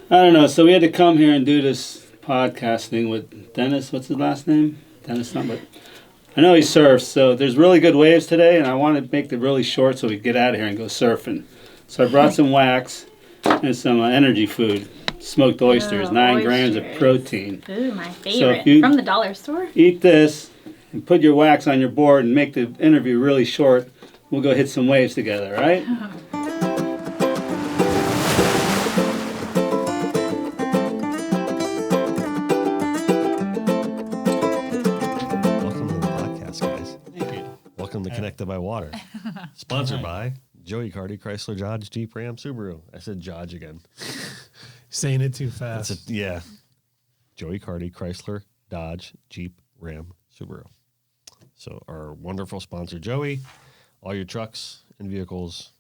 I don't know. So we had to come here and do this podcast thing with Dennis. What's his last name? Dennis something. But I know he surfs. So there's really good waves today, and I want to make it really short so we get out of here and go surfing. So I brought some wax and some energy food. Smoked oysters, 9 grams of protein. Ooh, my favorite. So if you from the dollar store. Eat this and put your wax on your board and make the interview really short. We'll go hit some waves together, all right? Welcome to the podcast, guys. Thank you. Welcome to Connected by Water. Sponsored by Joey Cardi, Chrysler, Dodge, Jeep, Ram, Subaru. I said Dodge again. Saying it too fast. Yeah. Joey Cardi, Chrysler, Dodge, Jeep, Ram, Subaru. So our wonderful sponsor, Joey. All your trucks and vehicles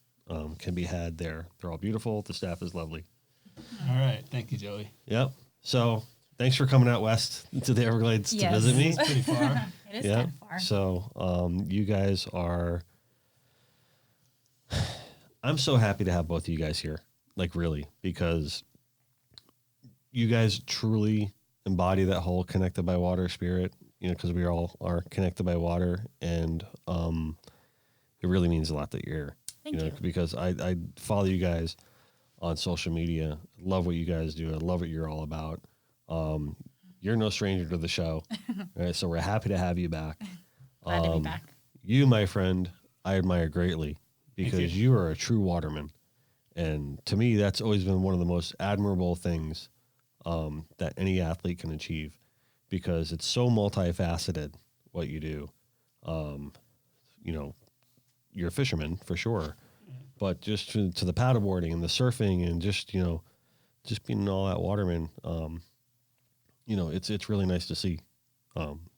can be had there. They're all beautiful. The staff is lovely. All right. Thank you, Joey. Yep. So thanks for coming out west to the Everglades to visit me. It's pretty far. It is kind of far. So you guys are... I'm so happy to have both of you guys here. Like, really, because you guys truly embody that whole connected by water spirit, you know, because we all are connected by water, and it really means a lot that you're here. Thank you. Because I follow you guys on social media. Love what you guys do. I love what you're all about. You're no stranger to the show, right? So we're happy to have you back. Glad to be back. You, my friend, I admire greatly because you are a true waterman. And to me, that's always been one of the most admirable things that any athlete can achieve, because it's so multifaceted what you do. You know, you're a fisherman for sure, but just to the paddleboarding and the surfing and just being all that waterman, you know, it's really nice to see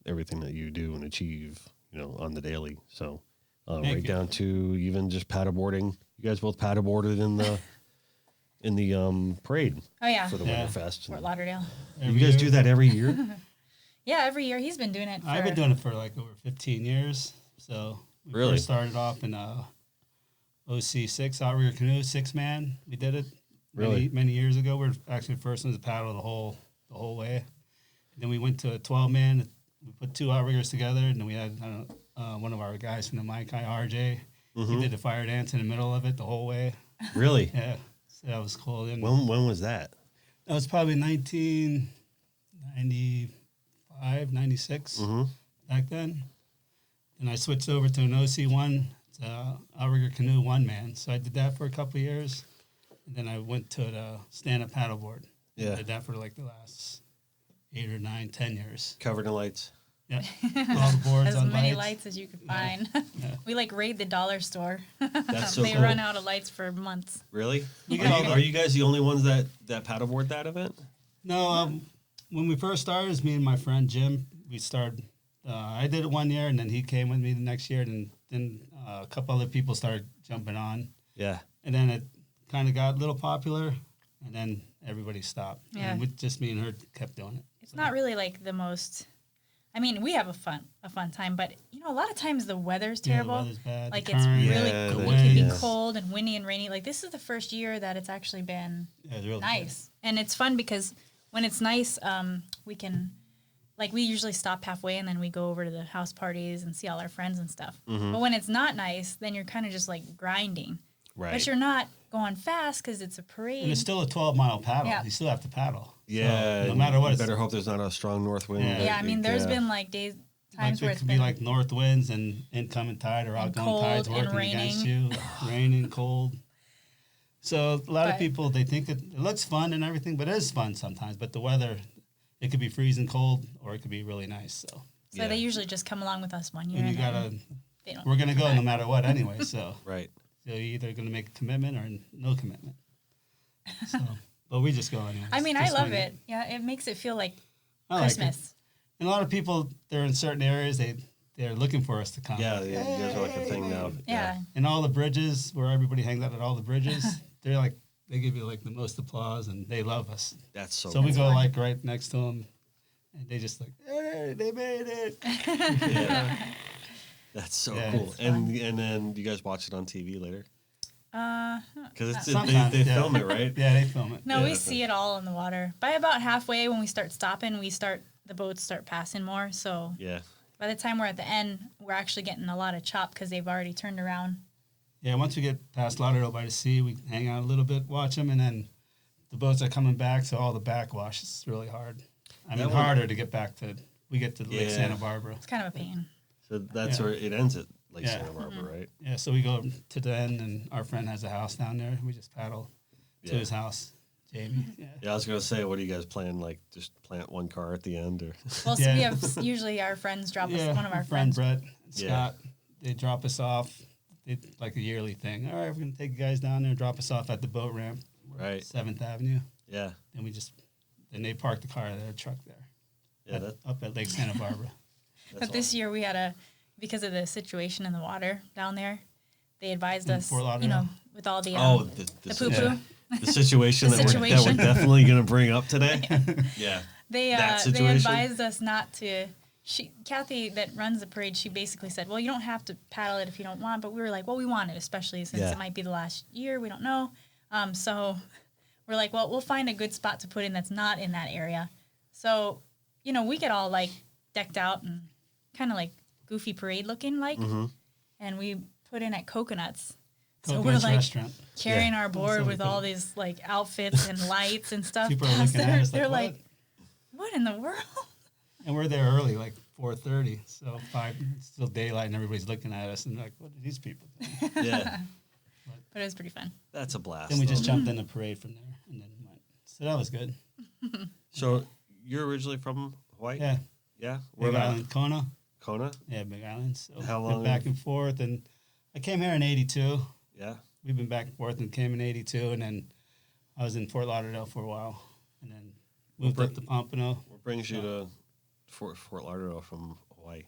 everything that you do and achieve, you know, on the daily. So right down to even just paddleboarding. You guys both paddleboarded in the parade. Oh, yeah. For the Winterfest. Fort Lauderdale. You guys do that every year? Yeah, every year. He's been doing it I've been doing it for like over 15 years. So we first started off in OC6, outrigger canoe, 6-man. We did it many years ago. We were actually the first ones to paddle the whole way. And then we went to a 12-man. We put 2 outriggers together, and then we had one of our guys from the Maikai, RJ. He did the fire dance in the middle of it the whole way. Really? Yeah. So that was cool. And When was that? that was probably 1995, 96 back then. And I switched over to an OC1, it's outrigger canoe 1-man. So I did that for a couple of years. And then I went to the stand-up paddleboard. Yeah. Did that for like the last 8 or 9, 10 years. Covered in lights. Yeah. All the boards as on many lights. lights as you could find. Yeah. We like raid the dollar store. That's so they cool. run out of lights for months. Really? Are you guys the only ones that paddleboard that event? No, when we first started, it was me and my friend Jim. We started, I did it one year, and then he came with me the next year, and then a couple other people started jumping on. Yeah. And then it kind of got a little popular, and then everybody stopped. Yeah. And with just me and her kept doing it. It's not really like the most... I mean, we have a fun time, but, you know, a lot of times the weather's terrible. Yeah, the weather's bad. Like, the it's current, really... Yeah, it the can be wind. cold and windy and rainy. Like, this is the first year that it's actually been it's really nice. And it's fun because when it's nice, we can... Like, we usually stop halfway and then we go over to the house parties and see all our friends and stuff. But when it's not nice, then you're kind of just, like, grinding. Right. But you're not going fast because it's a parade. And it's still a 12-mile paddle. Yeah. You still have to paddle. Yeah. So no matter what. You better hope there's not a strong north wind. Yeah, I mean, there's been, like, times where it it's could been... be like north winds and incoming tide or outgoing tides cold and working against you. Raining, cold. So a lot of people, they think that it looks fun and everything, but it is fun sometimes. But the weather, it could be freezing cold or it could be really nice. So they usually just come along with us one year. and you gotta, they don't we're going to go no matter what anyway. So, Right. so you're either going to make a commitment or no commitment. So, but we just go anyway. I mean, I love it. Yeah, it makes it feel like Christmas. Like it. And a lot of people, they're in certain areas, they're looking for us to come. Yeah, you guys are like a thing now. Yeah. And all the bridges, where everybody hangs out at all the bridges, they give you like the most applause and they love us. That's so So cool. we go like right next to them and they just like, hey, they made it. Yeah. That's so cool. it's And then you guys watch it on TV later? Because Sometimes, they film it, right? Yeah, they film it. No, Yeah. we see it all in the water. By about halfway, when we start stopping, the boats start passing more. So Yeah. by the time we're at the end, we're actually getting a lot of chop because they've already turned around. Yeah, once we get past Lauderdale by the sea, we hang out a little bit, watch them, and then the boats are coming back, so all the backwash is really hard. Harder to get back to. We get to Lake Santa Barbara. It's kind of a pain. So that's where it ends at Lake Santa Barbara, right? Yeah, so we go to the end, and our friend has a house down there. We just paddle to his house, Jamie. Yeah, I was gonna say, what do you guys plan? Like, just plant one car at the end, or? Well, so we have usually our friends drop us. One of our friend friends. Brett and Scott, they drop us off. It's like a yearly thing. All right, we're gonna take you guys down there, drop us off at the boat ramp, Right. 7th Avenue. Yeah. Then they park the car, their truck there. Yeah. Up at Lake Santa Barbara. But this year we had because of the situation in the water down there, they advised us, Fort Lauderdale? with all the the poo-poo. The situation, The that situation. we're definitely going to bring up today. Yeah. They That they situation? advised us not to. Kathy that runs the parade, she basically said, well, you don't have to paddle it if you don't want. But we were like, well, we want it, especially since it might be the last year. We don't know. So we're like, well, we'll find a good spot to put in that's not in that area. So, we get all like decked out and kind of like goofy parade looking like. Mm-hmm. And we put in at Coconuts. So Coconuts we're like restaurant. carrying our board really with cool. all these like outfits and lights and stuff. People are past looking at there. us They're like, like, what in the world? And we're there early, like 4:30. So 5, it's still daylight, and everybody's looking at us, and like, what are these people doing? Yeah. But it was pretty fun. That's a blast. Then we just though. jumped in the parade from there, and then went. So that was good. So you're originally from Hawaii? Yeah. Yeah. Big Island, Kona. Kona? Yeah, Big Island. So How went long back and forth, and I came here in '82. Yeah. We've been back and forth, and came in '82, and then I was in Fort Lauderdale for a while, and then moved up to Pompano. What brings you to Fort Lauderdale from Hawaii?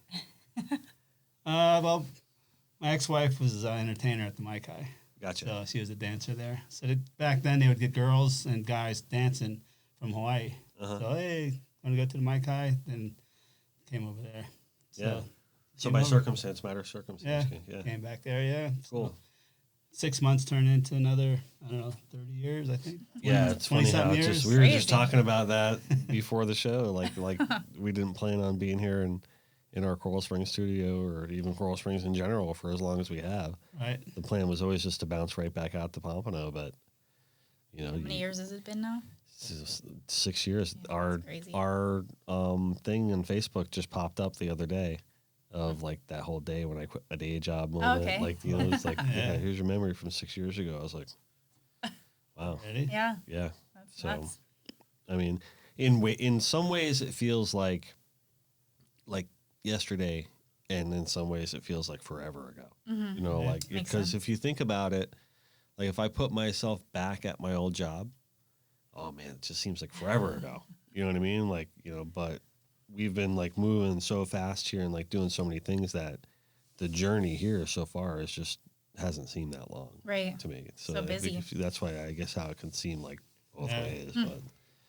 Well, my ex-wife was an entertainer at the Maikai. Gotcha. So she was a dancer there. So back then they would get girls and guys dancing from Hawaii. Uh-huh. So, hey, want to go to the Maikai? Then came over there. Yeah. So came by over. circumstance, matter of circumstance. Yeah. Came back there, yeah. Cool. So 6 months turned into another, 30 years, I think. Yeah, it's funny how 20-something it's years. just we were just Crazy. talking about that before the show. Like we didn't plan on being here in our Coral Springs studio or even Coral Springs in general for as long as we have. Right. The plan was always just to bounce right back out to Pompano, but How many years has it been now? 6 years. Yeah, Our that's crazy. thing on Facebook just popped up the other day of like that whole day when I quit my day job moment. Okay. Like, it's like, Yeah. here's your memory from 6 years ago. I was like, wow. Ready? Yeah. Yeah. That's So, nuts. I mean, in some ways it feels like yesterday, and in some ways it feels like forever ago. Mm-hmm. You know, Yeah. like Makes because sense. if you think about it, like if I put myself back at my old job, oh man, it just seems like forever ago. You know what I mean? Like, but we've been like moving so fast here and like doing so many things that the journey here so far is just hasn't seemed that long Right. to me. So busy. That's why I guess how it can seem like both Yeah. ways. But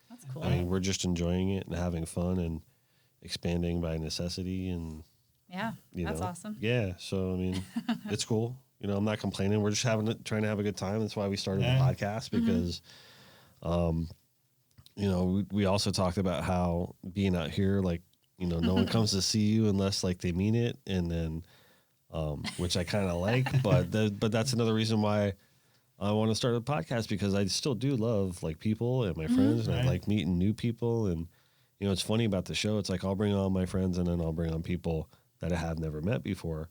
That's cool. I mean, we're just enjoying it and having fun and expanding by necessity, and yeah. That's awesome. Yeah, so I mean, it's cool. I'm not complaining. We're just trying to have a good time. That's why we started Yeah. the podcast because, we also talked about how being out here, like, no one comes to see you unless like they mean it, and then, which I kind of like, but that's another reason why I want to start a podcast, because I still do love like people and my friends, and I Right. like meeting new people. And it's funny about the show. It's like I'll bring on my friends, and then I'll bring on people that I have never met before,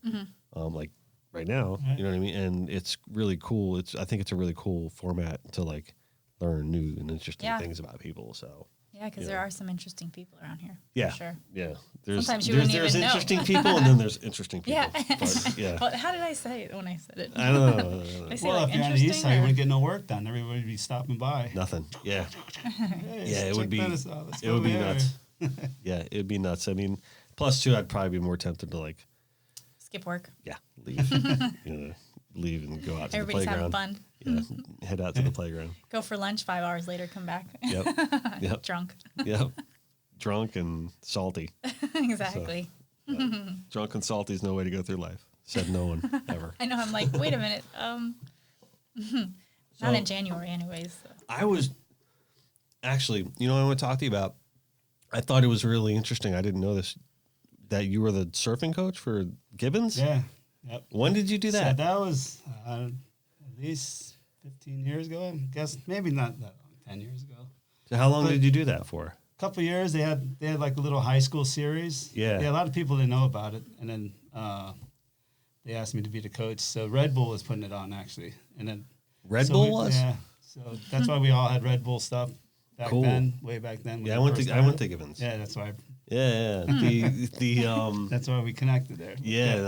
like right now. Right. You know what I mean? And it's really cool. I think it's a really cool format to like learn new and interesting Yeah. things about people. So Yeah, because there are some interesting people around here. yeah, For sure. yeah. There's Sometimes you wouldn't there's even know. interesting people, and then there's interesting people. Yeah. But, yeah. Well, how did I say it when I said it? I don't know. Did I say Well, like if you're on the east interesting side, you or- wouldn't get no work done. Everybody would be stopping by. Nothing. Yeah. Hey, Yeah, it would check be. this out. Let's It go would be over here. nuts. Yeah, it'd be nuts. I mean, plus too, I'd probably be more tempted to like, Skip work. yeah, leave, leave and go out to Everybody's the having playground. fun. Yeah, head out to the playground. Go for lunch. 5 hours later, come back. Yep, yep, Drunk. yep. Drunk and salty. Exactly. Drunk and salty is no way to go through life. Said no one ever. I know. I'm like, wait a minute. Not in January, anyways. So. I was actually, I want to talk to you about. I thought it was really interesting. I didn't know this, that you were the surfing coach for Gibbons. Yeah. Yep. When did you do that? So that was at least 15 years ago. I guess maybe not that long, 10 years ago. So how long did you do that for? A couple of years. They had like a little high school series. Yeah. A lot of people didn't know about it, and then they asked me to be the coach. So Red Bull was putting it on actually, and then Red Bull was. Yeah. So that's why we all had Red Bull stuff back then, way back then. Yeah, I went to Gibbons. Yeah, that's why. Yeah. That's why we connected there. Yeah,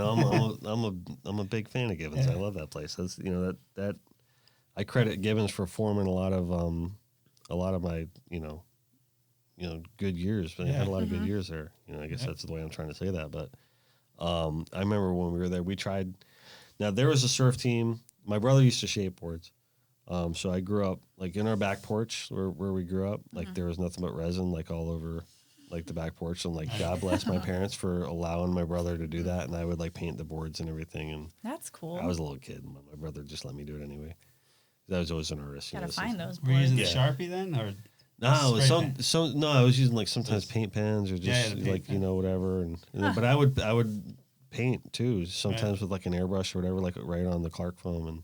I'm a big fan of Gibbons. I love that place. That's that I credit Gibbons for forming a lot of my good years. But I had a lot of good years there. I guess that's the way I'm trying to say that. But I remember when we were there, we tried. Now there was a surf team. My brother used to skateboards. So I grew up like in our back porch where we grew up. Like there was nothing but resin like all over like the back porch, and like God bless my parents for allowing my brother to do that. And I would like paint the boards and everything. And that's cool. I was a little kid. My brother just let me do it anyway. I was always an artist. Gotta find those. Were you using the Sharpie then, or no? I was using like sometimes paint pens or just like whatever. And then, but I would paint too sometimes with like an airbrush or whatever, like right on the Clark foam,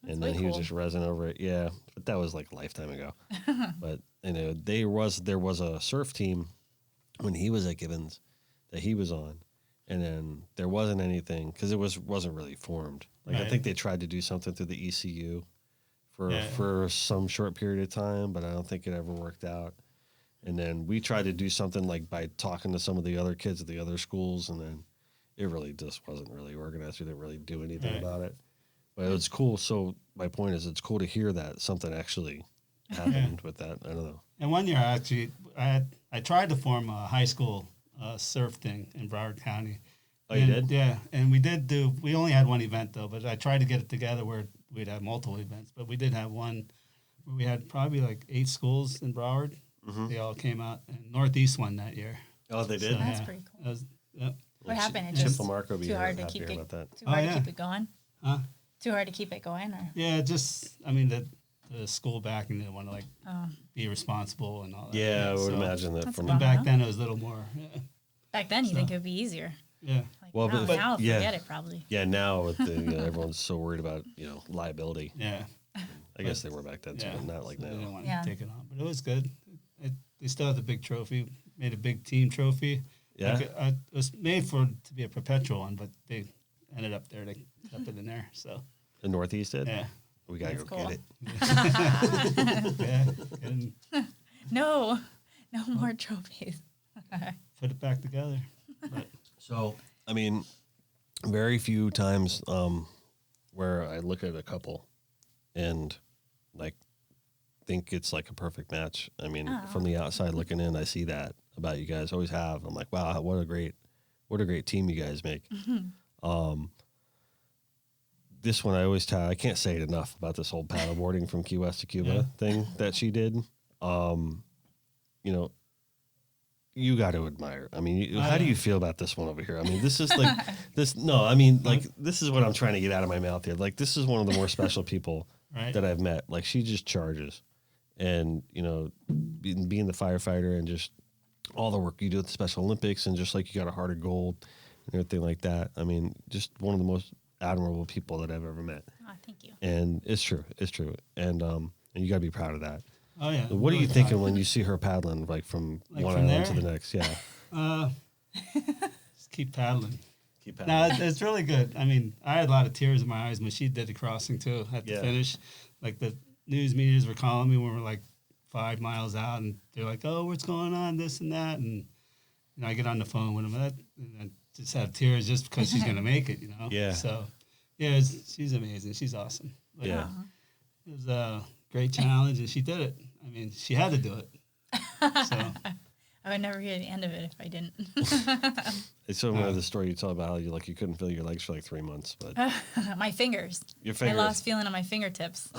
and then he would just resin over it. Yeah, but that was like a lifetime ago. But there was a surf team when he was at Gibbons that he was on, and then there wasn't anything because it wasn't really formed. Like I think they tried to do something through the ECU for some short period of time, but I don't think it ever worked out. And then we tried to do something like by talking to some of the other kids at the other schools, and then it really just wasn't really organized. We didn't really do anything about it. But it was cool. So my point is, it's cool to hear that something actually happened with that. I don't know. And one year, actually, I tried to form a high school surf thing in Broward County. Oh, you did? Yeah, and we only had one event, though, but I tried to get it together where we'd have multiple events. But we did have one where we had probably like 8 schools in Broward. Mm-hmm. They all came out, and Northeast won that year. Oh, they did? So, that's pretty cool. Yep. What happened? It Chip just Lamarco too hard to keep it. Too hard to keep it going. Huh? Too hard to keep it going, or the school backing didn't want to like be responsible and all that. Yeah, I would imagine that. From back then, it was a little more. Yeah. Back then, you think it would be easier. Yeah. Like, now forget it probably. Yeah, now with the everyone's so worried about liability. Yeah. I guess they were back then too, but not like now. They didn't want to take it on, but it was good. They still had the big trophy. Made a big team trophy. Yeah. It was made to be a perpetual one, but they ended up there. They kept it in there. So the Northeast did. Yeah. We gotta get it. Yeah. No more trophies. Put it back together. But. So, I mean, very few times where I look at a couple and like think it's like a perfect match. I mean, from the outside looking in, I see that about you guys. Always have. I'm like, wow, what a great team you guys make. Mm-hmm. This one I always tell. I can't say it enough about this whole paddleboarding from Key West to Cuba thing that she did. You got to admire. I mean, how do you feel about this one over here? I mean, this is like this. No, I mean, like this is what I'm trying to get out of my mouth here. Like this is one of the more special people that I've met. Like she just charges, and being the firefighter and just all the work you do at the Special Olympics, and just like you got a heart of gold and everything like that. I mean, just one of the most admirable people that I've ever met. Oh, thank you. And it's true, and you got to be proud of that. Oh yeah. What are you thinking when you see her paddling like from one island to the next? Yeah. Just keep paddling. Keep paddling. No, it's really good. I mean, I had a lot of tears in my eyes when she did the crossing too at the finish. Like the news medias were calling me when we were like 5 miles out, and they're like, "Oh, what's going on? This and that." And I get on the phone with them, and I just have tears just because she's gonna make it. Yeah. So yeah, she's amazing. She's awesome. But, yeah. It was a great challenge, and she did it. I mean, she had to do it. So I would never hear the end of it if I didn't. It's similar to the story you tell about how you couldn't feel your legs for like 3 months, but my fingers. Your fingers. I lost feeling on my fingertips.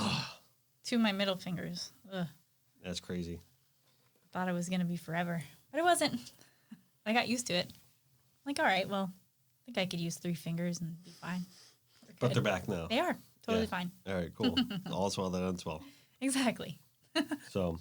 2 of my middle fingers. Ugh. That's crazy. Thought it was gonna be forever, but it wasn't. I got used to it. Like, all right, well, I think I could use 3 fingers and be fine. But they're back now. They are Totally fine. All right, cool. All's well that ends well. Exactly. So,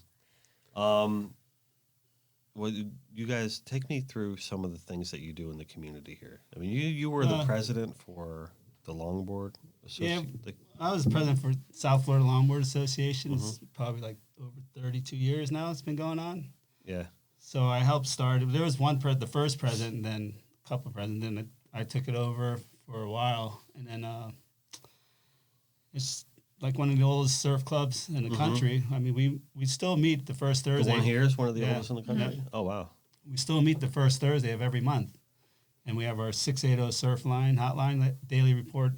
well, you guys take me through some of the things that you do in the community here. I mean, you were the president for the Longboard Association. Yeah, I was president for South Florida Longboard Association. It's probably like over 32 years now it's been going on. Yeah. So I helped start. There was one the first president, and then a couple of presidents. Then I took it over for a while, and then it's like one of the oldest surf clubs in the country. I mean, we still meet the first Thursday. The one here is one of the oldest in the country? Yeah. Oh, wow. We still meet the first Thursday of every month. And we have our 680 surf line, hotline, daily report.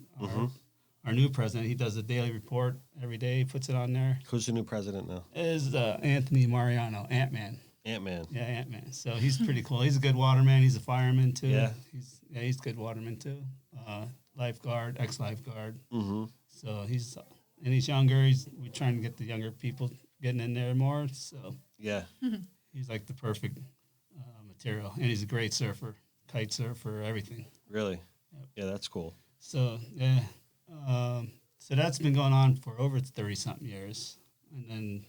Our new president, he does a daily report every day. He puts it on there. Who's the new president now? Is Anthony Mariano, Ant-Man. Ant-Man. Yeah, Ant-Man. So he's pretty cool. He's a good waterman. He's a fireman, too. Yeah. He's a good waterman, too. Lifeguard, ex-lifeguard. So he's younger. We're trying to get the younger people getting in there more. So yeah, he's like the perfect material. And he's a great surfer, kite surfer, everything. Really? Yep. Yeah, that's cool. So, yeah. So that's been going on for over 30-something years. And then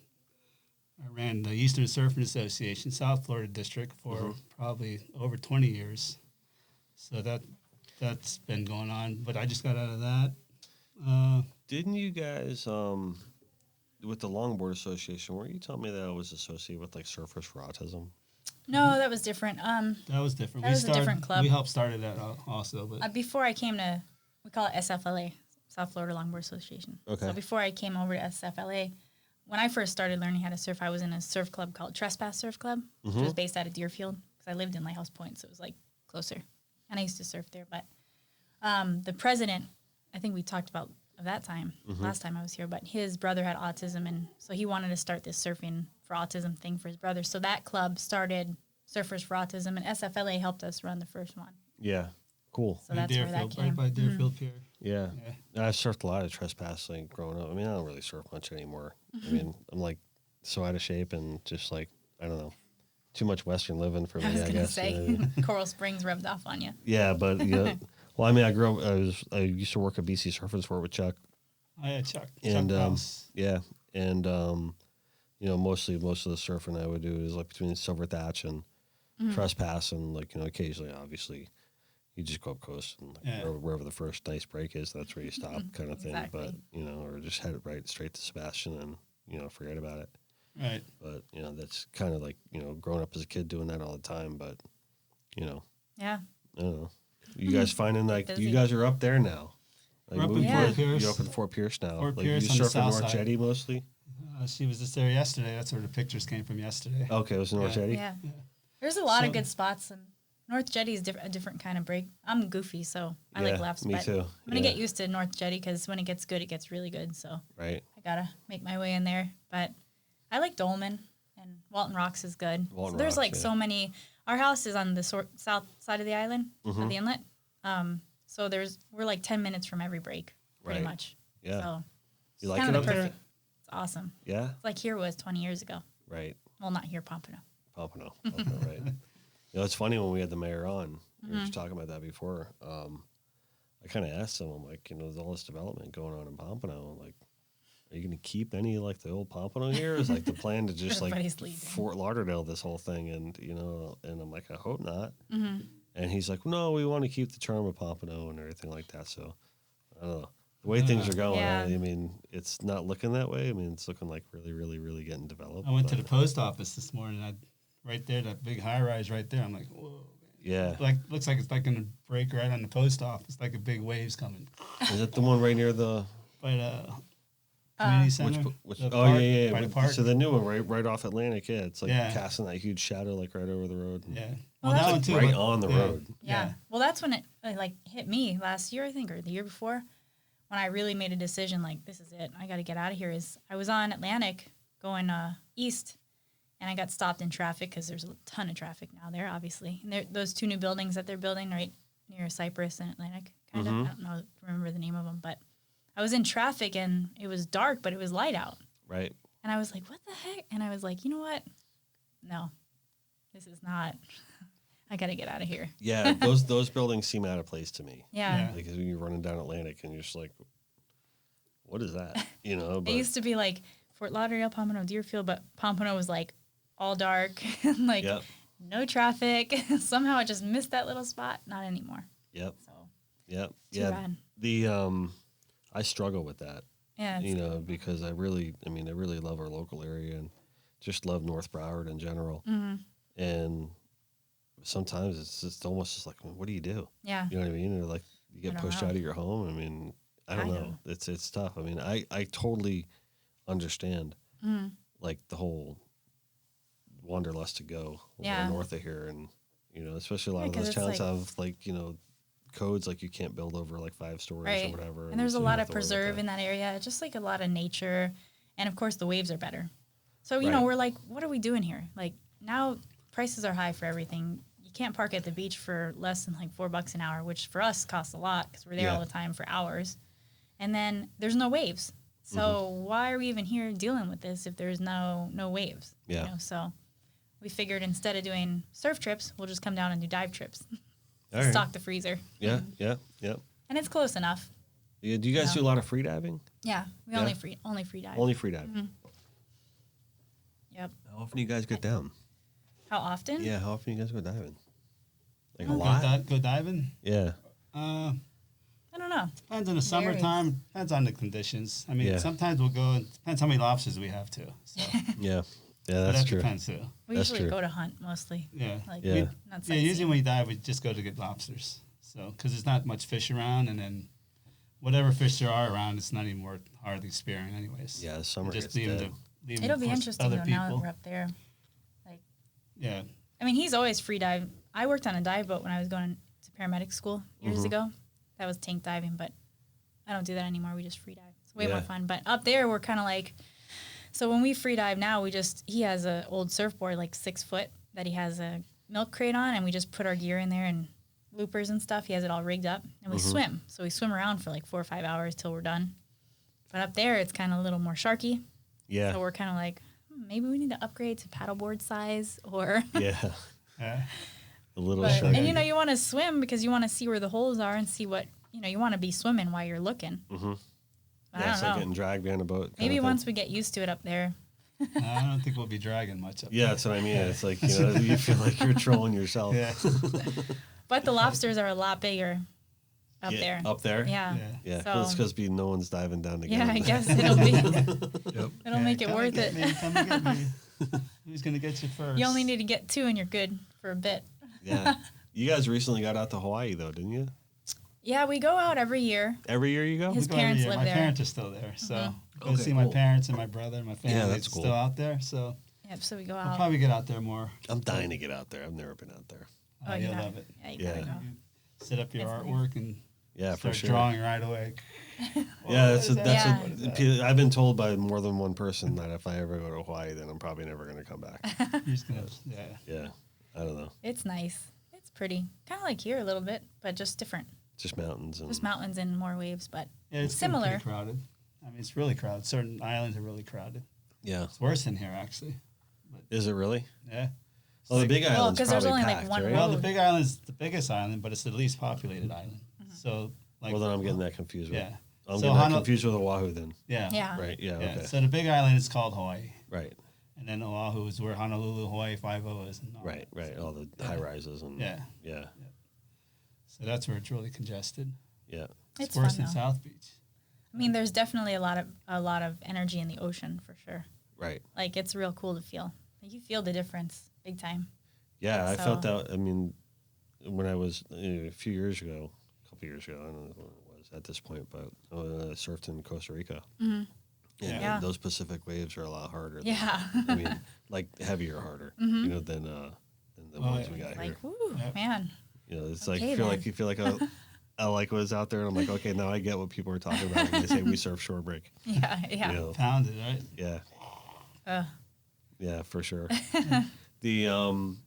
I ran the Eastern Surfing Association, South Florida District, for probably over 20 years. So that's been going on. But I just got out of that. Didn't you guys, with the Longboard Association, weren't you telling me that I was associated with, like, Surfers for Autism? No, that was different. That was different. That was a different club. We helped started that also. But before I came to, we call it SFLA, South Florida Longboard Association. Okay. So before I came over to SFLA, when I first started learning how to surf, I was in a surf club called Trespass Surf Club, which was based out of D.Friel, because I lived in Lighthouse Point, so it was, like, closer. And I used to surf there. But the president, I think we talked about that time, last time I was here, but his brother had autism, and so he wanted to start this surfing for autism thing for his brother. So that club started Surfers for Autism, and SFLA helped us run the first one. Yeah, cool. So that's where that came. Right by Deerfield Pier. Yeah. I surfed a lot of Trespass, like, growing up. I mean, I don't really surf much anymore. I mean, I'm, like, so out of shape and just, like, I don't know, too much Western living for me, I guess. I was going to say, you know? Coral Springs rubbed off on you. Yeah, but, yeah. Well, I mean, I used to work at BC Surfing Sport with Chuck. Oh, yeah, Chuck. And, Chuck Ross. yeah. And, you know, most of the surfing I would do is, like, between Silver Thatch and Trespass, and, like, you know, occasionally, obviously, you just go up coast and, like, wherever the first nice break is, that's where you stop, kind of thing. Exactly. But, you know, or just head right straight to Sebastian and, you know, forget about it. Right. But, you know, that's kind of like, you know, growing up as a kid doing that all the time. But, you know, Yeah. I don't know. You guys finding, like, Busy. you guys are up there now. Like, We're up in moving Fort forward, Pierce. you're up in Fort Pierce now. Fort like, Pierce you on the surf in south North side. Jetty mostly? She was just there yesterday. That's where the pictures came from yesterday. Okay, it was in North Jetty? Yeah. There's a lot of So- good spots, and North Jetty is a different kind of break. I'm goofy, so I like lefts. me but too. I'm going to get used to North Jetty, because when it gets good, it gets really good. So Right. I got to make my way in there. But I like Dolman, and Walton Rocks is good. Walton So there's, Rocks, like, yeah. so many. Our house is on the south side of the island, of the inlet. So we're like 10 minutes from every break, pretty Right. much. Yeah. So You it's like kind it of up the there? perfect. It's awesome. Yeah? It's like here was 20 years ago. Right. Well, not here, Pompano. Pompano, right. You know, it's funny when we had the mayor on, we were just talking about that before. I kind of asked him, I'm like, you know, there's all this development going on in Pompano. Like, are you going to keep any, like, the old Pompano here? Is, like, the plan to just, like, Everybody's leaving. Fort Lauderdale this whole thing? And, you know, and I'm like, I hope not. And he's like, no, we want to keep the charm of Pompano and everything like that. So, I don't know. The way things are going, Yeah. I mean, it's not looking that way. I mean, it's looking like really, really, really getting developed. I went to but- the post office this morning. Right there, that big high rise right there. I'm like, whoa. Yeah. Like, looks like it's like going to break right on the post office. Like a big wave's coming. Is it the one right near the... But community center. Which, the oh, park, yeah. by the park. So the new one, right off Atlantic, yeah. It's like Yeah. casting that huge shadow, like, right over the road. Yeah. Well, Well, that's that one like too. right but- on the yeah. road. Yeah. Well, that's when it like hit me last year, I think, or the year before, when I really made a decision, like, this is it. I got to get out of here. Is I was on Atlantic going east, and I got stopped in traffic because there's a ton of traffic now there, obviously. And those two new buildings that they're building right near Cypress and Atlantic, kind of. I don't remember the name of them, but I was in traffic, and it was dark, but it was light out. Right. And I was like, what the heck? And I was like, you know what? No, this is not. I got to get out of here. Yeah, those buildings seem out of place to me. Yeah. Yeah. Because when you're running down Atlantic and you're just like, what is that? You know, It used to be like Fort Lauderdale, Pompano, Deerfield, but Pompano was like all dark and like no traffic. Somehow I just missed that little spot. Not anymore. Yep. So Yep. too bad. The I struggle with that. Yeah. You know, because I really love our local area and just love North Broward in general. Mm-hmm. And sometimes it's just almost just like, what do you do? Yeah. You know what I mean? Or like you get pushed out of your home. I mean, I don't know. It's tough. I mean, I totally understand like the whole wanderlust to go north of here, and you know, especially a lot of those towns have like, you know, codes like you can't build over like 5 stories or whatever. And there's a lot of preserve in that area, just like a lot of nature, and of course the waves are better. So you know, we're like, what are we doing here? Like now prices are high for everything. You can't park at the beach for less than like $4 an hour, which for us costs a lot because we're there all the time for hours. And then there's no waves. So why are we even here dealing with this if there's no waves? Yeah. You know? So we figured instead of doing surf trips, we'll just come down and do dive trips. Stock the freezer. Yeah. And it's close enough. Yeah. Do you guys do a lot of free diving? Yeah. We only free dive. Only free dive. Mm-hmm. Yep. How often do you guys get down? How often? Yeah. How often do you guys go diving? Like a Go lot? Go diving? Yeah. I don't know. Depends on the summertime. Depends on the conditions. I mean, sometimes we'll go. Depends how many lobsters we have too. So. Yeah, that's true. Depends too. We usually go to hunt mostly. Yeah. Like, not usually when we dive, we just go to get lobsters. So, because there's not much fish around, and then whatever fish there are around, it's not even worth hardly spearing, anyways. Yeah, the summer just gets dead. It'll be interesting though now that we're up there. Like, yeah. I mean, he's always free dive. I worked on a dive boat when I was going to paramedic school years ago. That was tank diving, but I don't do that anymore. We just free dive. It's way more fun. But up there, we're kind of like, so when we free dive now, he has an old surfboard, like 6 foot, that he has a milk crate on, and we just put our gear in there and loopers and stuff. He has it all rigged up, and we swim. So we swim around for like 4 or 5 hours till we're done. But up there, it's kind of a little more sharky. Yeah. So we're kind of like, maybe we need to upgrade to paddleboard size or. A little sharky. And you know, you want to swim because you want to see where the holes are and see what, you know, you want to be swimming while you're looking. Mm-hmm. Yeah, it's like getting dragged behind a boat. Maybe once we get used to it up there. I don't think we'll be dragging much up there. Yeah, that's what I mean. It's like, you know, you feel like you're trolling yourself. Yeah. But the lobsters are a lot bigger up there. Up there? Yeah. So, well, it's because no one's diving down together. Yeah, I guess it'll be. It'll make it worth it. Come and get me. Who's going to get you first? You only need to get 2 and you're good for a bit. Yeah. You guys recently got out to Hawaii, though, didn't you? Yeah, we go out every year. Every year you go? His parents live there. there. My parents are still there, so go see my parents and my brother and my family. Yeah, that's cool. Still out there, so. Yep, so we go out. I'll probably get out there more. I'm dying to get out there. I've never been out there. Oh, you'll love it. Yeah, you gotta go. Set up your artwork and for sure. Drawing right away. I've been told by more than one person that if I ever go to Hawaii, then I'm probably never going to come back. Yeah, I don't know. It's nice. It's pretty. Kind of like here a little bit, but just different. Just mountains. Just mountains and more waves, but it's similar. Pretty crowded. I mean, it's really crowded. Certain islands are really crowded. Yeah. It's worse than here, actually. But is it really? Yeah. Well, the Big Island's because there's only packed, like one right? road. Well, the Big Island's the biggest island, but it's the least populated island. Mm-hmm. So, well, then I'm getting that confused with. Yeah. I'm getting that confused with Oahu then. Yeah. Right. Yeah. Okay. So the Big Island is called Hawaii. Right. And then Oahu is where Honolulu, Hawaii 5-0 is. And right. All the high rises and. Yeah. So that's where it's really congested. Yeah. It's worse fun, than South Beach. I mean, there's definitely a lot of energy in the ocean for sure. Right. Like it's real cool to feel. Like, you feel the difference big time. Yeah, I felt that. I mean, when I was a couple years ago, I don't know when it was at this point, but I surfed in Costa Rica. Mm-hmm. And those Pacific waves are a lot harder. Yeah. I mean, like heavier harder, mm-hmm. you know, than the ones we got like, here. Woo, man. You know, it's like you feel like I like what's out there, and I'm like, okay, now I get what people are talking about when they say we surf shore break. Yeah. You know? Pounded, right? Yeah. Yeah, for sure. You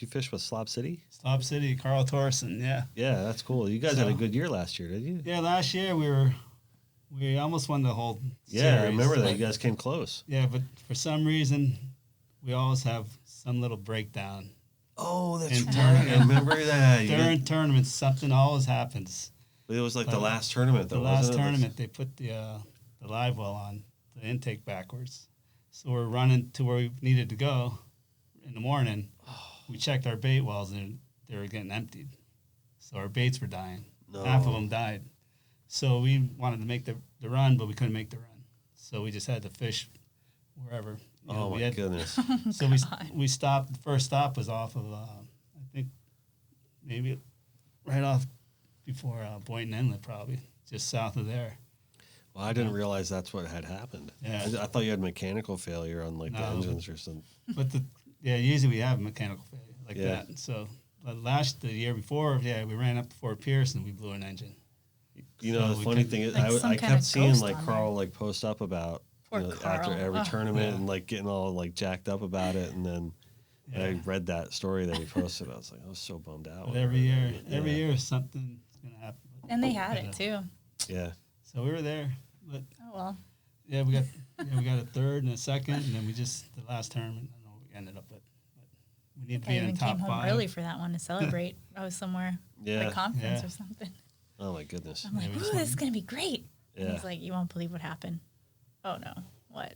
fish with Slob City? Slob City, Carl Torsen, yeah. Yeah, that's cool. You guys had a good year last year, didn't you? Yeah, last year we almost won the whole series. I remember that. You guys came close. Yeah, but for some reason, we always have some little breakdown Oh, that's right. I remember that. During tournaments, something always happens. It was like the last tournament, though. The last tournament, they put the live well on the intake backwards, so we're running to where we needed to go in the morning. We checked our bait wells and they were getting emptied, so our baits were dying. No. Half of them died. So we wanted to make the run, but we couldn't make the run. So we just had to fish wherever. My goodness. So we stopped. The first stop was off of, I think, maybe right off before Boynton Inlet, probably, just south of there. Well, I didn't realize that's what had happened. Yeah. I thought you had mechanical failure on, the engines or something. But, usually we have mechanical failure like that. So the year before, we ran up to Fort Pierce and we blew an engine. The funny thing is, I kept seeing Carl post up about after every tournament and getting all jacked up about it, and then I read that story that he posted. I was so bummed out. But every year something's gonna happen. And they had it too. Yeah. So we were there, but yeah, we got a third and a second, and then the last tournament. I don't know what we ended up with. We need to be in the top 5. I even came home early for that one to celebrate. I was somewhere at a conference or something. Oh my goodness! I'm like, "Ooh, this is gonna be great." Yeah. And he's like, "You won't believe what happened." Oh no! What?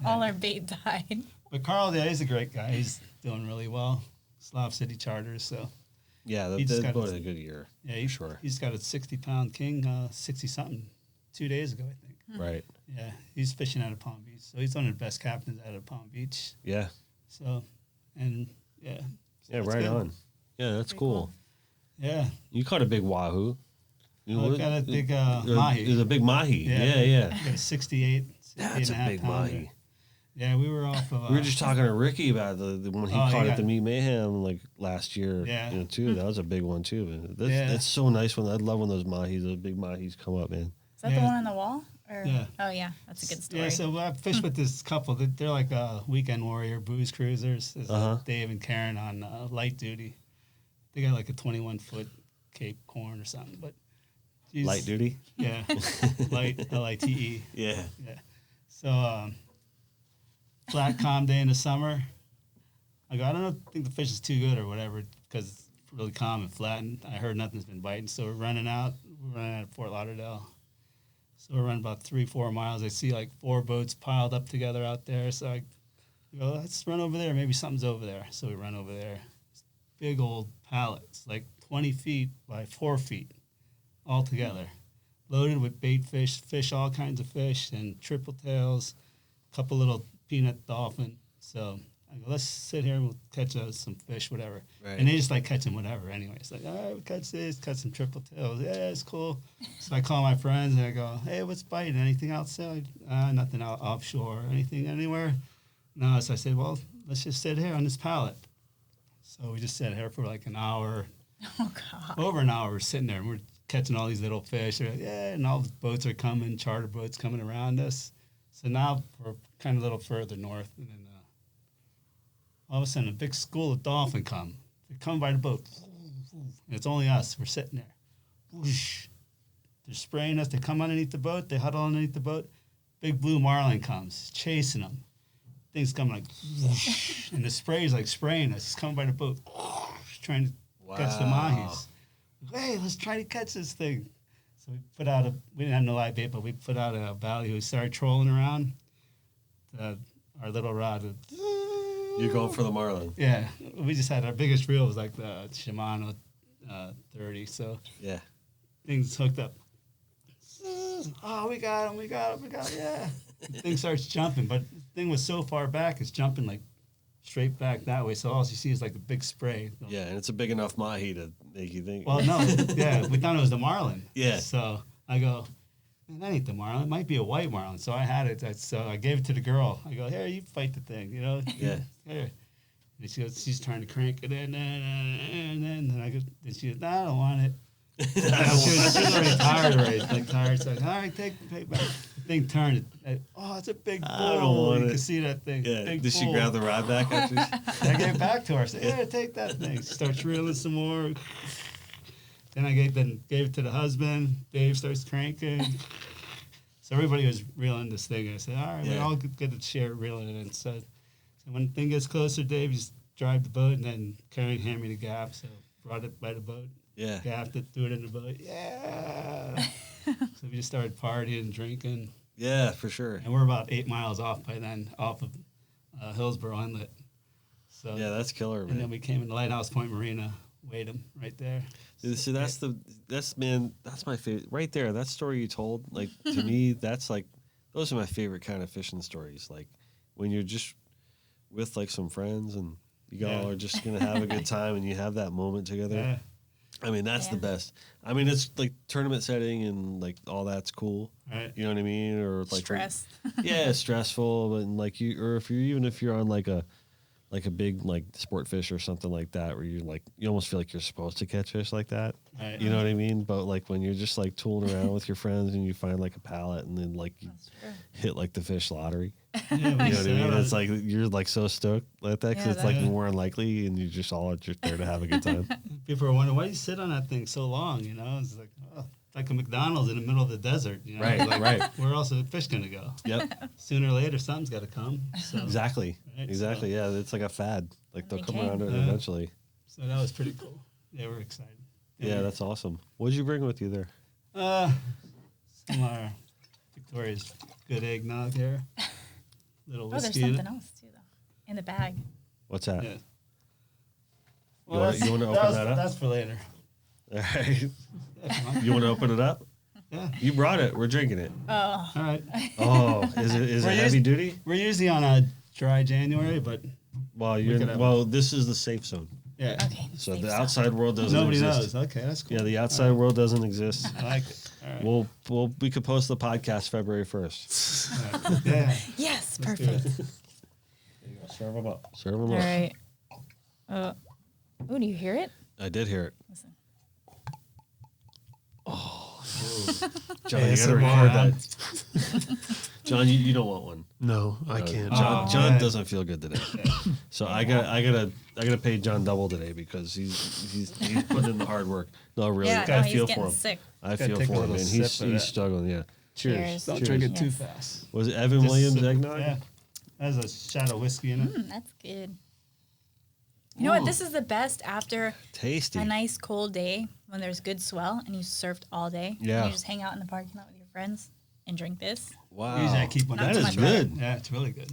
All our bait died. But Carl, he's a great guy. He's doing really well. Slav City Charters, so that's a good year. Yeah, sure. He's got a 60-pound king, 60-something, 2 days ago, I think. Right. Yeah, he's fishing out of Palm Beach, so he's one of the best captains out of Palm Beach. Yeah. So, and yeah, right on. Yeah, that's cool. Yeah. You caught a big wahoo. I got a big mahi. It was a big mahi. Yeah. I got a 68. That's a big mahi. Yeah, we were off of... we were just talking to Ricky about the one he caught at the Meat Mayhem last year. Yeah. Too. That was a big one, too. That's so nice. I love when those big mahis come up, man. Is that the one on the wall? Or? Yeah. Oh, yeah. That's a good story. Yeah, so I fished with this couple. They're like weekend warrior booze cruisers. Dave and Karen on light duty. They got like a 21-foot Cape Horn or something. But light duty? Yeah. Light, L-I-T-E. Yeah. Yeah. So flat, calm day in the summer. I don't think the fish is too good or whatever because it's really calm and flat. And I heard nothing's been biting. So we're running out. We're running out of Fort Lauderdale. So we're running about 3-4 miles. I see 4 boats piled up together out there. So I go, let's run over there. Maybe something's over there. So we run over there. Big old pallets, 20 feet by 4 feet all together, loaded with bait fish, all kinds of fish, and triple tails, a couple little peanut dolphin. So I go, let's sit here and we'll catch some fish, whatever. Right. And they just catching whatever anyway. It's all right, we'll catch this, catch some triple tails. Yeah, it's cool. So I call my friends and I go, hey, what's biting? Anything outside? Nothing offshore. Anything anywhere? No. So I said, well, let's just sit here on this pallet. So we just sat here for an hour. Oh, God. Over an hour, we're sitting there and we're catching all these little fish. And all the boats are coming, charter boats coming around us. So now we're kind of a little further north. And then all of a sudden, a big school of dolphin come. They come by the boat. And it's only us. We're sitting there. Whoosh. They're spraying us. They come underneath the boat. They huddle underneath the boat. Big blue marlin comes, chasing them. Things come whoosh, and the spray is spraying us. It's coming by the boat, whoosh, trying to catch the mahis. Hey, let's try to catch this thing. So we put out we didn't have no live bait, but we put out a ballyhoo. We started trolling around. Our little rod. You're going for the marlin. Yeah, we just had our biggest reel was the Shimano 30. So yeah, things hooked up. Oh, we got him, yeah. The thing starts jumping, but the thing was so far back, it's jumping straight back that way. So all you see is a big spray. Yeah, and it's a big enough mahi to make you think. Well, no, yeah, we thought it was the marlin. Yeah. So I go, man, that ain't the marlin. It might be a white marlin. So I had it. So I gave it to the girl. I go, here, you fight the thing, Yeah. Here. And she goes, she's trying to crank it in, and then she goes, no, I don't want it. She was already tired. So I said, all right, take back. The thing turned. It's a big bull. I don't want you it. can see that thing. Yeah. Big Did bull. she grab the rod back after? I gave it back to her. I said, yeah, take that thing. She starts reeling some more. Then I gave it to the husband. Dave starts cranking. So everybody was reeling this thing. And I said, all right, we all get to share reeling it in. So when the thing gets closer, Dave just drive the boat and then carrying hand me the gaff. So brought it by the boat. Yeah. Gaffed it, threw it in the boat. Yeah. So we just started partying, drinking. Yeah, for sure. And we're about 8 miles off by then, off of Hillsborough Inlet. So Yeah, that's killer, man. And then we came into Lighthouse Point Marina, weighed them right there. See, that's my favorite right there. That story you told, like to me, that's like those are my favorite kind of fishing stories. Like when you're just with like some friends and you all are just gonna have a good time and you have that moment together. Yeah. I mean, that's the best. I mean, it's like tournament setting and like all that's cool. Right. You know what I mean? Or like Stress. yeah, stressful, and like if you're on like a big like sport fish or something like that, where you almost feel like you're supposed to catch fish like that. Right. You know what I mean? But like when you're just like tooling around with your friends and you find like a pallet and then like you hit like the fish lottery. Yeah, You know what I mean? It's like you're like so stoked like that because it's like more unlikely and you just all just there to have a good time. People are wondering why you sit on that thing so long. You know, it's like like a McDonald's in the middle of the desert. You know? Right, like, right. Where else are the fish gonna go? Yep. Sooner or later, something's got to come. So, Exactly. Right, Exactly. so- Yeah, it's like a fad. Like they'll They come came. around it Yeah. eventually. So that was pretty cool. Yeah, we're excited. Yeah, that's awesome. What did you bring with you there? Some of our Victoria's good eggnog here. Little Oh, there's whiskey in something it. else too, though, in the bag. What's that? Yeah. You Well, wanna open that up? That's for later. All right. Yeah, come on. You want to open it up? Yeah. You brought it. We're drinking it. Oh, All right. Oh, is it heavy duty? We're usually on a dry January, but Well, could this is the safe zone. yeah. okay. So safe the zone. outside world doesn't Nobody exist. knows. Okay, that's cool. Yeah, the outside world doesn't exist. I like it. All right. We could post the podcast February 1st. All right. Yeah. Yes, Let's do perfect. it. Serve them up. Serve them All up. right. Oh, do you hear it? I did hear it. Listen. John, you gotta ASMR. record that. John, you don't want one. No, I can't. John man. doesn't feel good today. So I gotta pay John double today because he's putting in the hard work. No, really, Yeah, I no, feel he's for getting him. sick. I Gotta feel take a for him, little man. sip He's of that. struggling. Yeah. Cheers. Don't Cheers. drink it too Yes. fast. Was it Evan Just Williams sip it. eggnog? Yeah. Has a shot of whiskey in it. That's good. You know what? This is the best after Tasty. a nice cold day when there's good swell and you surfed all day. Yeah. And you just hang out in the parking lot with your friends and drink this. Wow. Usually I keep one. Not That too is much good. Yeah, it's really good.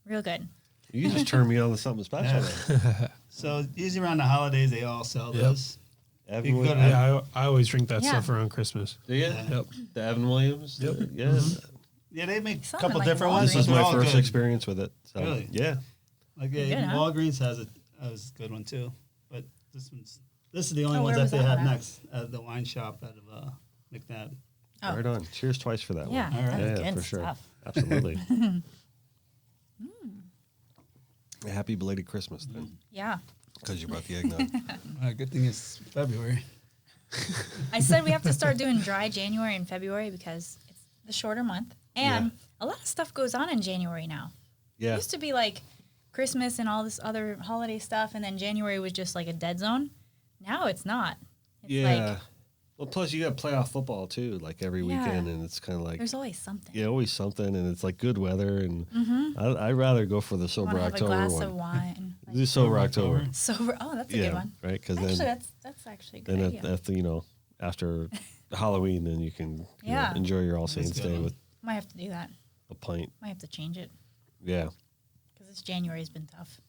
Real good. You just turned me on to something special. Yeah. So usually around the holidays they all sell Yep. those. Evan You can go to Williams. Yeah, I always drink that Yeah. stuff around Christmas. Do you? Yep. The Evan Williams? Yep. Yeah. Yeah, they make a Some couple like different Walgreens. ones. This was They're my all first good. experience with it. So, Really? Yeah. Like Good, even huh? Walgreens has a good one too. But this is the only Oh, ones where that was they that have one at? next at the wine shop out of McNabb. Oh. Right on. Cheers twice for that Yeah, one. All right. that's Yeah, good for sure. stuff. Absolutely. Happy belated Christmas then, Yeah. because you brought the eggnog. Good thing it's February. I said we have to start doing dry January and February because it's the shorter month. And a lot of stuff goes on in January now. It Yeah. used to be like Christmas and all this other holiday stuff, and then January was just like a dead zone. Now it's not. It's Yeah. like Well, plus you got playoff football too, like every Yeah. weekend, and it's kind of like there's always something. yeah, always something, and it's like good weather, and I'd rather go for the Want sober to have a October glass one. of wine. Do sober October. October. Sober. Oh, that's a Yeah, good one. right? Because Actually, then that's actually a good then idea. at the, after Halloween, then you can Yeah. enjoy your All That's Saints good Day one. with Might have to do that. a pint. Might have to change it Yeah, because this January's been tough.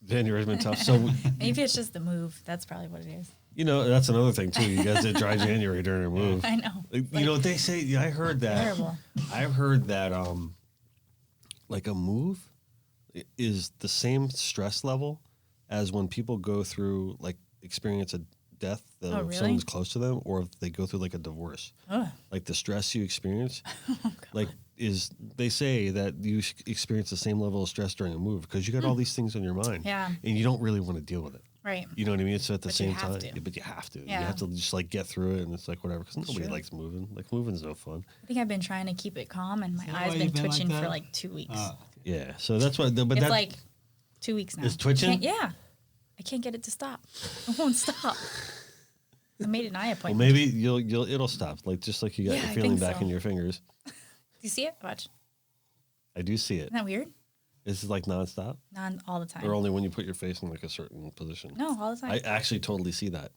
January's been tough. So Maybe it's just the move. That's probably what it is. that's another thing too. You guys did dry January during a move. I know. They say. Yeah, I heard that. Terrible. I've heard that like a move is the same stress level as when people go through like experience a death that Oh, if really? someone's close to them, or if they go through like a divorce. Ugh. Like the stress you experience, Oh, like they say that you experience the same level of stress during a move because you got all these things on your mind, Hmm. Yeah. and you don't really want to deal with it. Right. You know what I mean? So at the But you same have time, to. but you have to. You Yeah. have to just like get through it, and it's like whatever. Because nobody true. likes moving. Like moving's no fun. I think I've been trying to keep it calm, and my that eyes why been you've been like twitching for that? like 2 weeks. Yeah. So that's what. But it's that, like 2 weeks now. It's twitching? Yeah. I can't get it to stop. It won't stop. I made an eye well, appointment. maybe it'll stop. Like just like you got Yeah, your I feeling think back so. in your fingers. Do you see it? Watch. I do see it. Isn't that weird? Is it like nonstop? All the time. Or only when you put your face in like a certain position? No, all the time. I actually totally see that.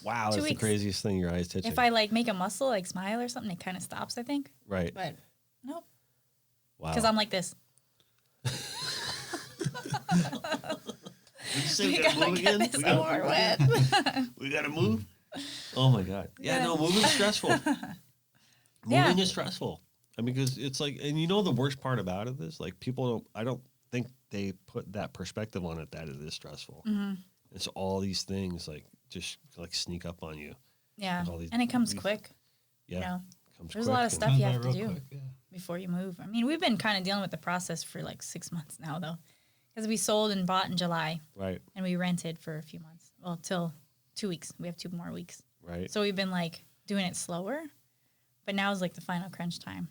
Wow, 2 that's weeks. the craziest thing. Your eyes twitching. If I like make a muscle, like smile or something, it kind of stops, I think. Right. But nope. Wow. Because I'm like this. Did you say we gotta gotta move get again? this over with. We gotta move? Oh my God. Yeah, no, moving is stressful. Yeah. Moving is stressful. I mean, because it's like, and you know the worst part about it is like I don't think they put that perspective on it that it is stressful. Mm-hmm. It's all these things like just like sneak up on you. Yeah. Like all these- And it comes these- quick. Yeah. You know, Comes there's quick a lot of and- stuff Comes you by have to real do quick, yeah. before you move. I mean, we've been kind of dealing with the process for like 6 months now, though. Because we sold and bought in July. Right. And we rented for a few months. Well, till 2 weeks. We have 2 more weeks. Right. So we've been like doing it slower. But now is like the final crunch time.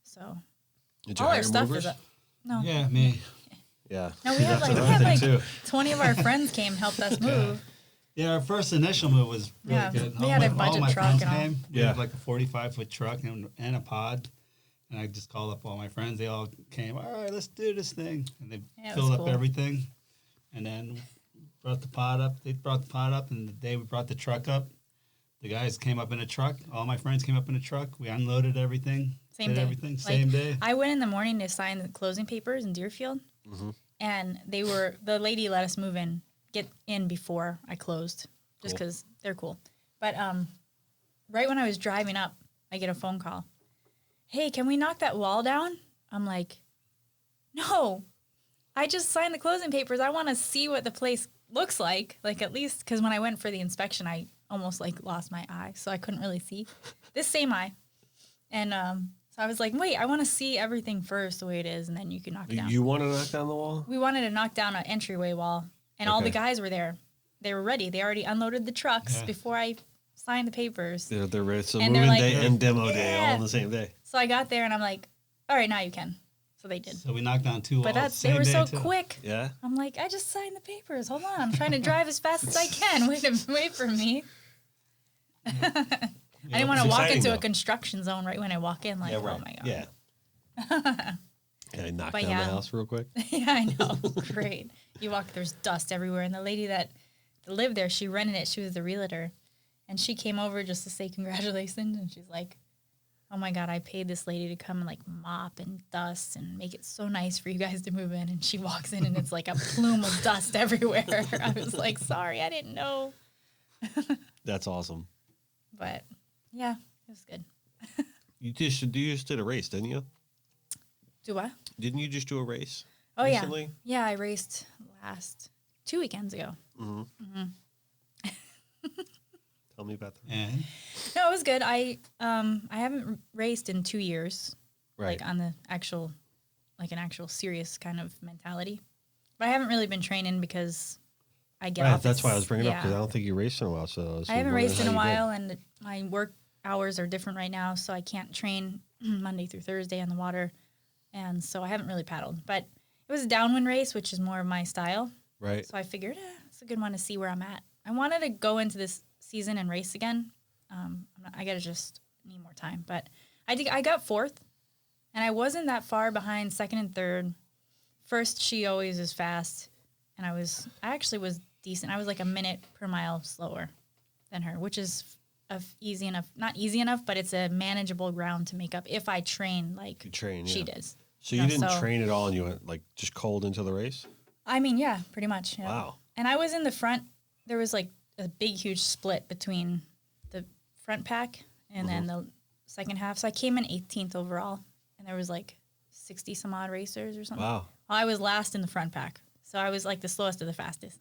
So Did you all hire our stuff movers? is up. No. Yeah, me. Yeah. No, we had That's like another thing, too. 20 of our friends came helped us move. Yeah, our first initial move was really Yeah, good. we had a all budget my truck friends and all. came. We Yeah. had like a 45-foot truck and a pod. And I just called up all my friends. They all came, all right, let's do this thing. And they Yeah, it filled was up cool. everything. And then brought the pod up. They brought the pod up. And the day we brought the truck up, the guys came up in a truck. All my friends came up in a truck. We unloaded everything. Same did day. everything. Like, Same day. I went in the morning to sign the closing papers in Deerfield. Mm-hmm. And the lady let us get in before I closed, just Cool. because they're cool. But right when I was driving up, I get a phone call. Hey, can we knock that wall down? I'm like, no, I just signed the closing papers. I want to see what the place looks like at least, because when I went for the inspection, I almost like lost my eye, so I couldn't really see. This same eye. And so I was like, wait, I want to see everything first the way it is, and then you can knock it down. You want to knock down the wall? We wanted to knock down an entryway wall, and all the Okay. guys were there. They were ready. They already unloaded the trucks Yeah. before I signed the papers. They're ready. So And they're moving like, day and demo day all "Yeah." on the same day. So I got there, and I'm like, all right, now you can. So they did. So we knocked down 2 walls. But they same were day, so too. quick. Yeah. I'm like, I just signed the papers. Hold on. I'm trying to drive as fast as I can. Wait for me. I didn't want to It's walk exciting, into a though. construction zone right when I walk in. Like, oh my God. Yeah. Can I knock But down yeah. the house real quick? Yeah, I know. Great. You walk, there's dust everywhere. And the lady that lived there, she rented it. She was the realtor. And she came over just to say congratulations. And she's like, oh my God, I paid this lady to come and like mop and dust and make it so nice for you guys to move in. And she walks in and it's like a plume of dust everywhere. I was like, sorry, I didn't know. That's awesome. But yeah, it was good. You just did a race, didn't you? Do I? Didn't you just do a race? Oh, recently? yeah. Yeah, I raced 2 weekends ago. Tell me about that. And No, it was good. I haven't raced in 2 years. Right. Like on the actual, like an actual serious kind of mentality. But I haven't really been training because I get Right, off. that's why I was bringing it up yeah. because I don't think you raced in a while. So I haven't raced in a while, and my work hours are different right now, so I can't train Monday through Thursday on the water, and so I haven't really paddled. But it was a downwind race, which is more of my style. Right. So I figured it's a good one to see where I'm at. I wanted to go into this season and race again. I gotta just need more time, but I got fourth, and I wasn't that far behind second and third. First, she always is fast, and I actually was decent. I was like a minute per mile slower than her, which is easy enough. Not easy enough, but it's a manageable ground to make up if I train like she does. So you didn't train at all, and you went like just cold into the race? I mean, yeah, pretty much. Yeah. Wow. And I was in the front. There was like a big, huge split between the front pack and then the second half. So I came in 18th overall, and there was like 60 some odd racers or something. Wow. Well, I was last in the front pack. So I was like the slowest of the fastest.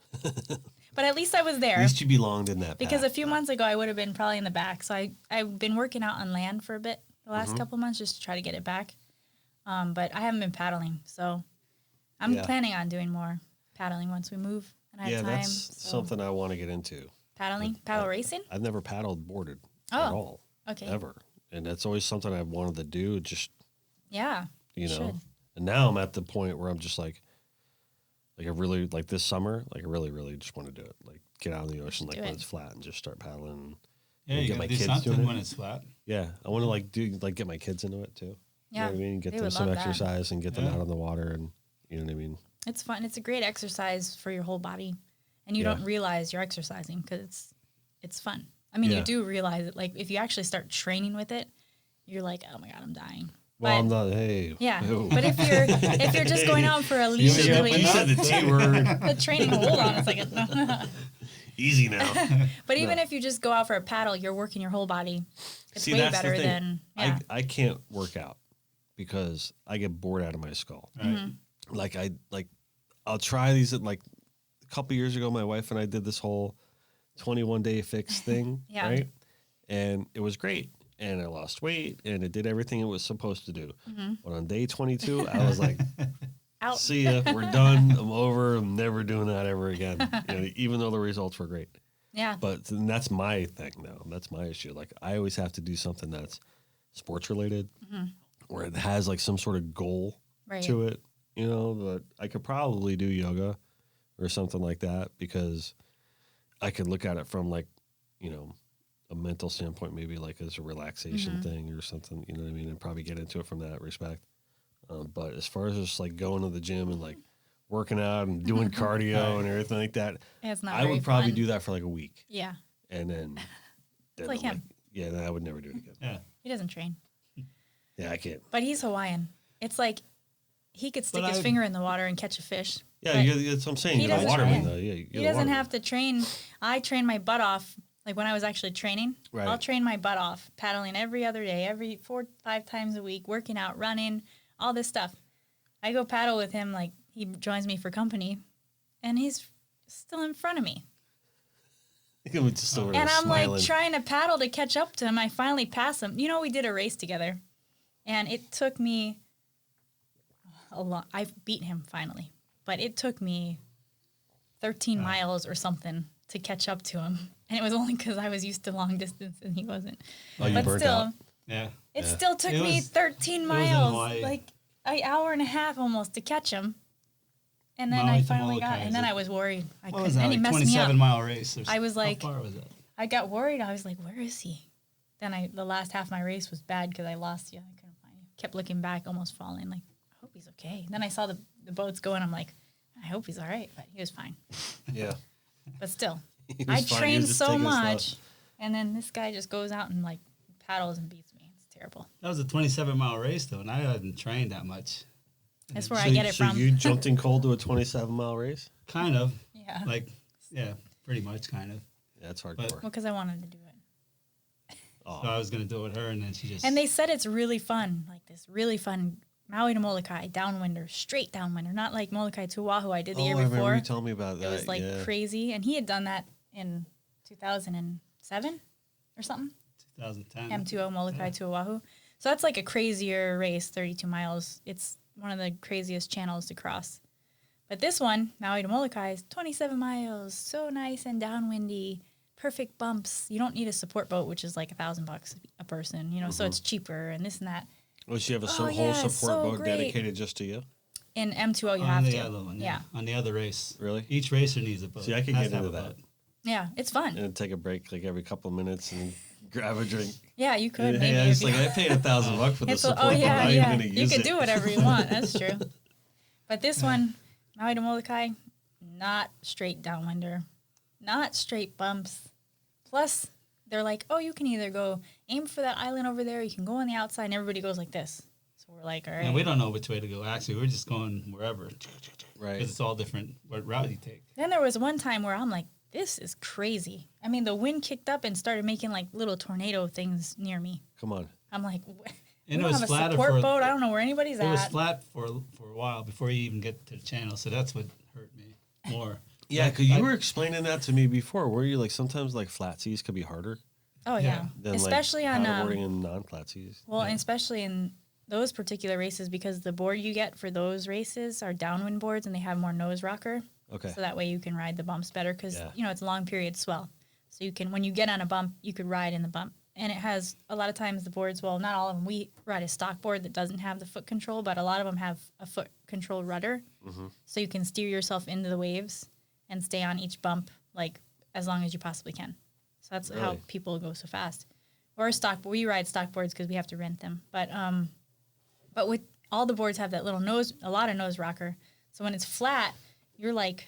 But at least I was there. At least you belonged in that Because pack. a few months ago, I would have been probably in the back. So I've been working out on land for a bit the last couple months just to try to get it back. But I haven't been paddling. So I'm planning on doing more paddling once we move and I have time. That's something I want to get into. Paddle racing? I've never paddled boarded at Oh, all. okay. Ever. And that's always something I've wanted to do, just, Yeah. you know. should. And now I'm at the point where I'm just like I really, like this summer, like I really, really just want to do it. Like get out in the ocean, like do when it. it's flat and just start paddling. yeah, and you get gotta my do kids doing something it. when it's flat. Yeah. I want to get my kids into it too. Yeah. You know what I mean? Get they them would some love that. exercise and get them Yeah. out on the water and, You know what I mean? It's fun. It's a great exercise for your whole body, and you don't realize you're exercising because it's fun. I mean, you do realize it. Like if you actually start training with it, you're like, oh my god, I'm dying. Well, I'm not. Hey. Yeah, but if you're just going out for a leisurely, You said the T word. the training. Hold on a second. Easy now. But even if you just go out for a paddle, you're working your whole body. It's way that's the better thing. than. Yeah. I can't work out because I get bored out of my skull. Right. Like I'll try these at like a couple years ago. My wife and I did this whole 21-day fix thing, Yeah. right? And it was great. And I lost weight, and it did everything it was supposed to do. But on day 22, I was like, Out. see ya, we're done, I'm over, I'm never doing that ever again, even though the results were great. Yeah. But that's my thing now. That's my issue. Like, I always have to do something that's sports related, or it has like some sort of goal to it, but I could probably do yoga or something like that because I could look at it from like, a mental standpoint, maybe like as a relaxation thing or something, you know what I mean? And probably get into it from that respect. But as far as just like going to the gym and like working out and doing cardio and everything like that, It's not I very would probably fun. do that for like a week. Yeah. And then, like him. Then I would never do it again. Yeah. He doesn't train. Yeah, I can't. But he's Hawaiian. It's like he could stick his finger in the water and catch a fish. Yeah, but that's what I'm saying. he You're the doesn't waterman, train. though. Yeah, He doesn't have to train. I train my butt off. Like when I was actually training, Right. I'll train my butt off, paddling every other day, every 4-5 times a week, working out, running, all this stuff. I go paddle with him, like he joins me for company, and he's still in front of me. Just over And there I'm smiling. like trying to paddle to catch up to him. I finally pass him. We did a race together, and it took me a lot. I beat him finally, but it took me 13 miles or something to catch up to him. And it was only because I was used to long distance and he wasn't. Oh, you but burnt still, out. Yeah. it still took It me was- 13 in miles, Hawaii. like an hour and a half almost to catch him. And then Maui I to finally got, Molokai, and is then it? I was worried. I What couldn't, was that, and he like messed me up. 27-mile race? I was like- how far was it? I got worried. I was like, where is he? Then the last half of my race was bad because I lost you. I couldn't find you. Kept looking back, almost falling. Like, I hope he's okay. Then I saw the boats going. I'm like, I hope he's all right. But he was fine. Yeah. But still, He was I fine. He was trained just so taking it slow. much. And then this guy just goes out and like paddles and beats me. It's terrible. That was a 27-mile race, though, and I hadn't trained that much. That's where I get it so from. you jumped in cold to a 27-mile race? Kind of. Yeah. Like, yeah, pretty much, kind of. Yeah, that's hardcore. Well, because I wanted to do it. Oh. So I was going to do it with her, and then she just... And they said it's really fun. Like this really fun Maui to Molokai, downwinder, straight downwinder. Not like Molokai to Oahu I did the year I remember before. you telling me about that. It was like yeah. crazy. And he had done that in 2007 or something. 2010. M2O Molokai to Oahu. So that's like a crazier race, 32 miles. It's one of the craziest channels to cross. But this one, Maui to Molokai, is 27 miles. So nice and downwindy. Perfect bumps. You don't need a support boat, which is like $1,000 a person, so it's cheaper and this and that. Oh, so you have a Oh, whole yeah, support so boat great. dedicated just to you? In M2O, you on have the to. other one, Yeah. On the other race. Really? Each racer needs a boat. See, I could Has get to have into a that. boat. Yeah, it's fun. And take a break like every couple of minutes and grab a drink. Yeah, you could. Hey, maybe I if was you- like, I paid $1,000 for the It's support oh boat. yeah, I'm yeah. not even gonna You use can it. do whatever you want. That's true. But this one, Maui to Molokai, not straight downwinder, not straight bumps. Plus, they're like, oh, you can either go aim for that island over there, you can go on the outside, and everybody goes like this. So we're like, all right. And we don't know which way to go. Actually, we're just going wherever. Right. Because it's all different what route you take. Then there was one time where I'm like, this is crazy. I mean, the wind kicked up and started making like little tornado things near me. Come on. I'm like, we And it don't was have a flatter support for boat. I don't know where anybody's It was at. flat for a while before you even get to the channel. So that's what hurt me more. Yeah, because you were explaining that to me before. Were you like sometimes like flat seas could be harder Oh yeah, than especially like on paddleboarding in non-flat seas? well, and especially in those particular races because the board you get for those races are downwind boards and they have more nose rocker. Okay. So that way you can ride the bumps better because Yeah. it's a long period swell. So you can when you get on a bump, you could ride in the bump. And it has a lot of times the boards. Well, not all of them. We ride a stock board that doesn't have the foot control, but a lot of them have a foot control rudder, so you can steer yourself into the waves and stay on each bump like as long as you possibly can. So that's how Really? people go so fast. Or we ride stock boards because we have to rent them. But with all the boards have that little nose, a lot of nose rocker. So when it's flat, you're like,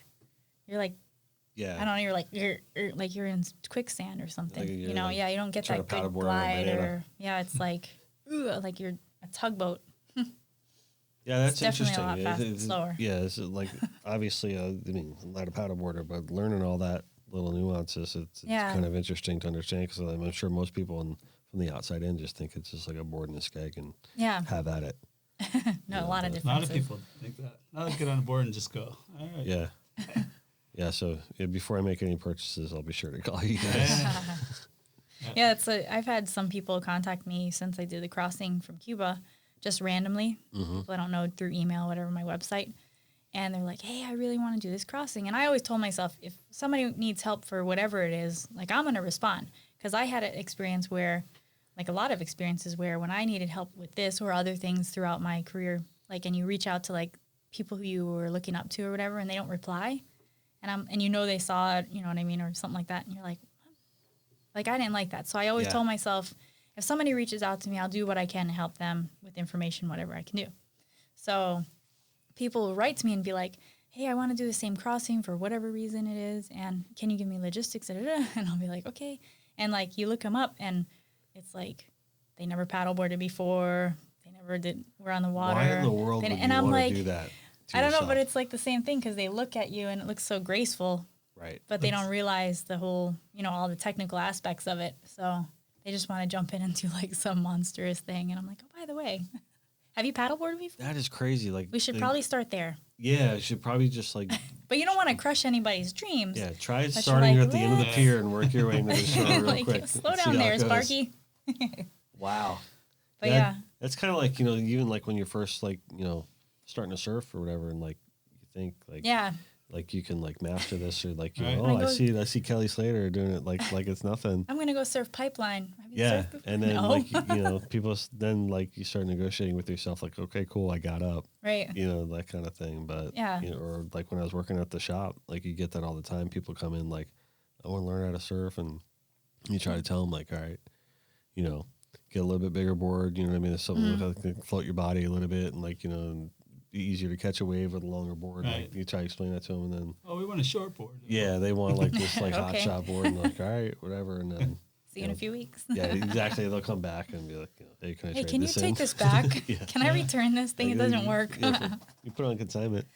Yeah. I don't know, you're in quicksand or something. Like You know, like you don't get trying that to good paddleboard on a glide banana. it's like, like you're a tugboat. Yeah, that's It's definitely interesting. a lot faster, slower. Yeah, it's like obviously, I'm not a paddleboarder, but learning all that little nuances, it's kind of interesting to understand because I'm sure most people from the outside in just think it's just like a board and a skeg and have at it. No, a lot of differences. A lot of people think that. I'll get on the board and just go. All right. Yeah. Yeah, so before I make any purchases, I'll be sure to call you guys. Yeah, I've had some people contact me since I did the crossing from Cuba, just randomly. People I don't know, through email, whatever, my website. And they're like, hey, I really want to do this crossing. And I always told myself, if somebody needs help for whatever it is, like, I'm going to respond. Because I had an experience where, like a lot of experiences where when I needed help with this or other things throughout my career, like, and you reach out to, like, people who you were looking up to or whatever, and they don't reply. And you know they saw it, you know what I mean, or something like that. And you're like, I didn't like that. So I always told myself, if somebody reaches out to me, I'll do what I can to help them with information, whatever I can do. So people will write to me and be like, hey, I want to do the same crossing for whatever reason it is, and can you give me logistics? And I'll be like, okay. And, like, you look them up, and it's like they never paddleboarded before. They never were on the water. Why in the world would you want to do that? I don't know, but it's like the same thing because they look at you and it looks so graceful. Right. But they don't realize the whole, all the technical aspects of it. So they just want to jump in and do, like, some monstrous thing. And I'm like, oh, by the way, have you paddleboarded before? That is crazy. Like, we should probably start there. Yeah, you should probably just, like... But you don't want to crush anybody's dreams. Yeah, try starting at the end of the pier and work your way into the shore real quick. Slow down there, Sparky. Wow. But yeah. That's kind of like, even like when you're first, like, starting to surf or whatever, and, like, you think, like... Yeah. Like, you can, like, master this, or, like, Right. I see Kelly Slater doing it like it's nothing. I'm going to go surf pipeline. Have you Yeah, surfed before? and then, No. like, people, then, like, you start negotiating with yourself, like, okay, cool, I got up. Right. That kind of thing. But, Yeah. or, like, when I was working at the shop, like, you get that all the time. People come in, like, I want to learn how to surf, and you try to tell them, like, all right, get a little bit bigger board, you know what I mean? There's something that can float your body a little bit, and, like, and be easier to catch a wave with a longer board. Right. Like, you try to explain that to them, and then We want a short board. yeah, they want, like, this, like, hot Okay. shot board, and like, all right, whatever, and then See you in a few weeks. yeah, exactly. They'll come back and be like, hey, can I Hey, trade can you this take in? this back? Yeah. Can I return this thing? It doesn't work. Yeah, you put it on consignment.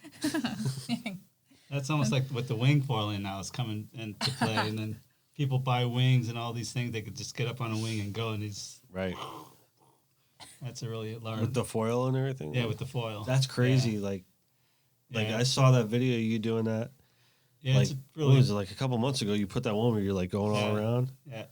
That's almost like with the wing foiling now is coming into play, and then people buy wings and all these things. They could just get up on a wing and go, and Right. that's a really learn. With the foil and everything? with the foil. That's crazy. Yeah. Like Yeah. I saw that video of you doing that. Yeah, Like, it's what really was it, like a couple months ago, you put that one where you're, like, going all around? Yeah,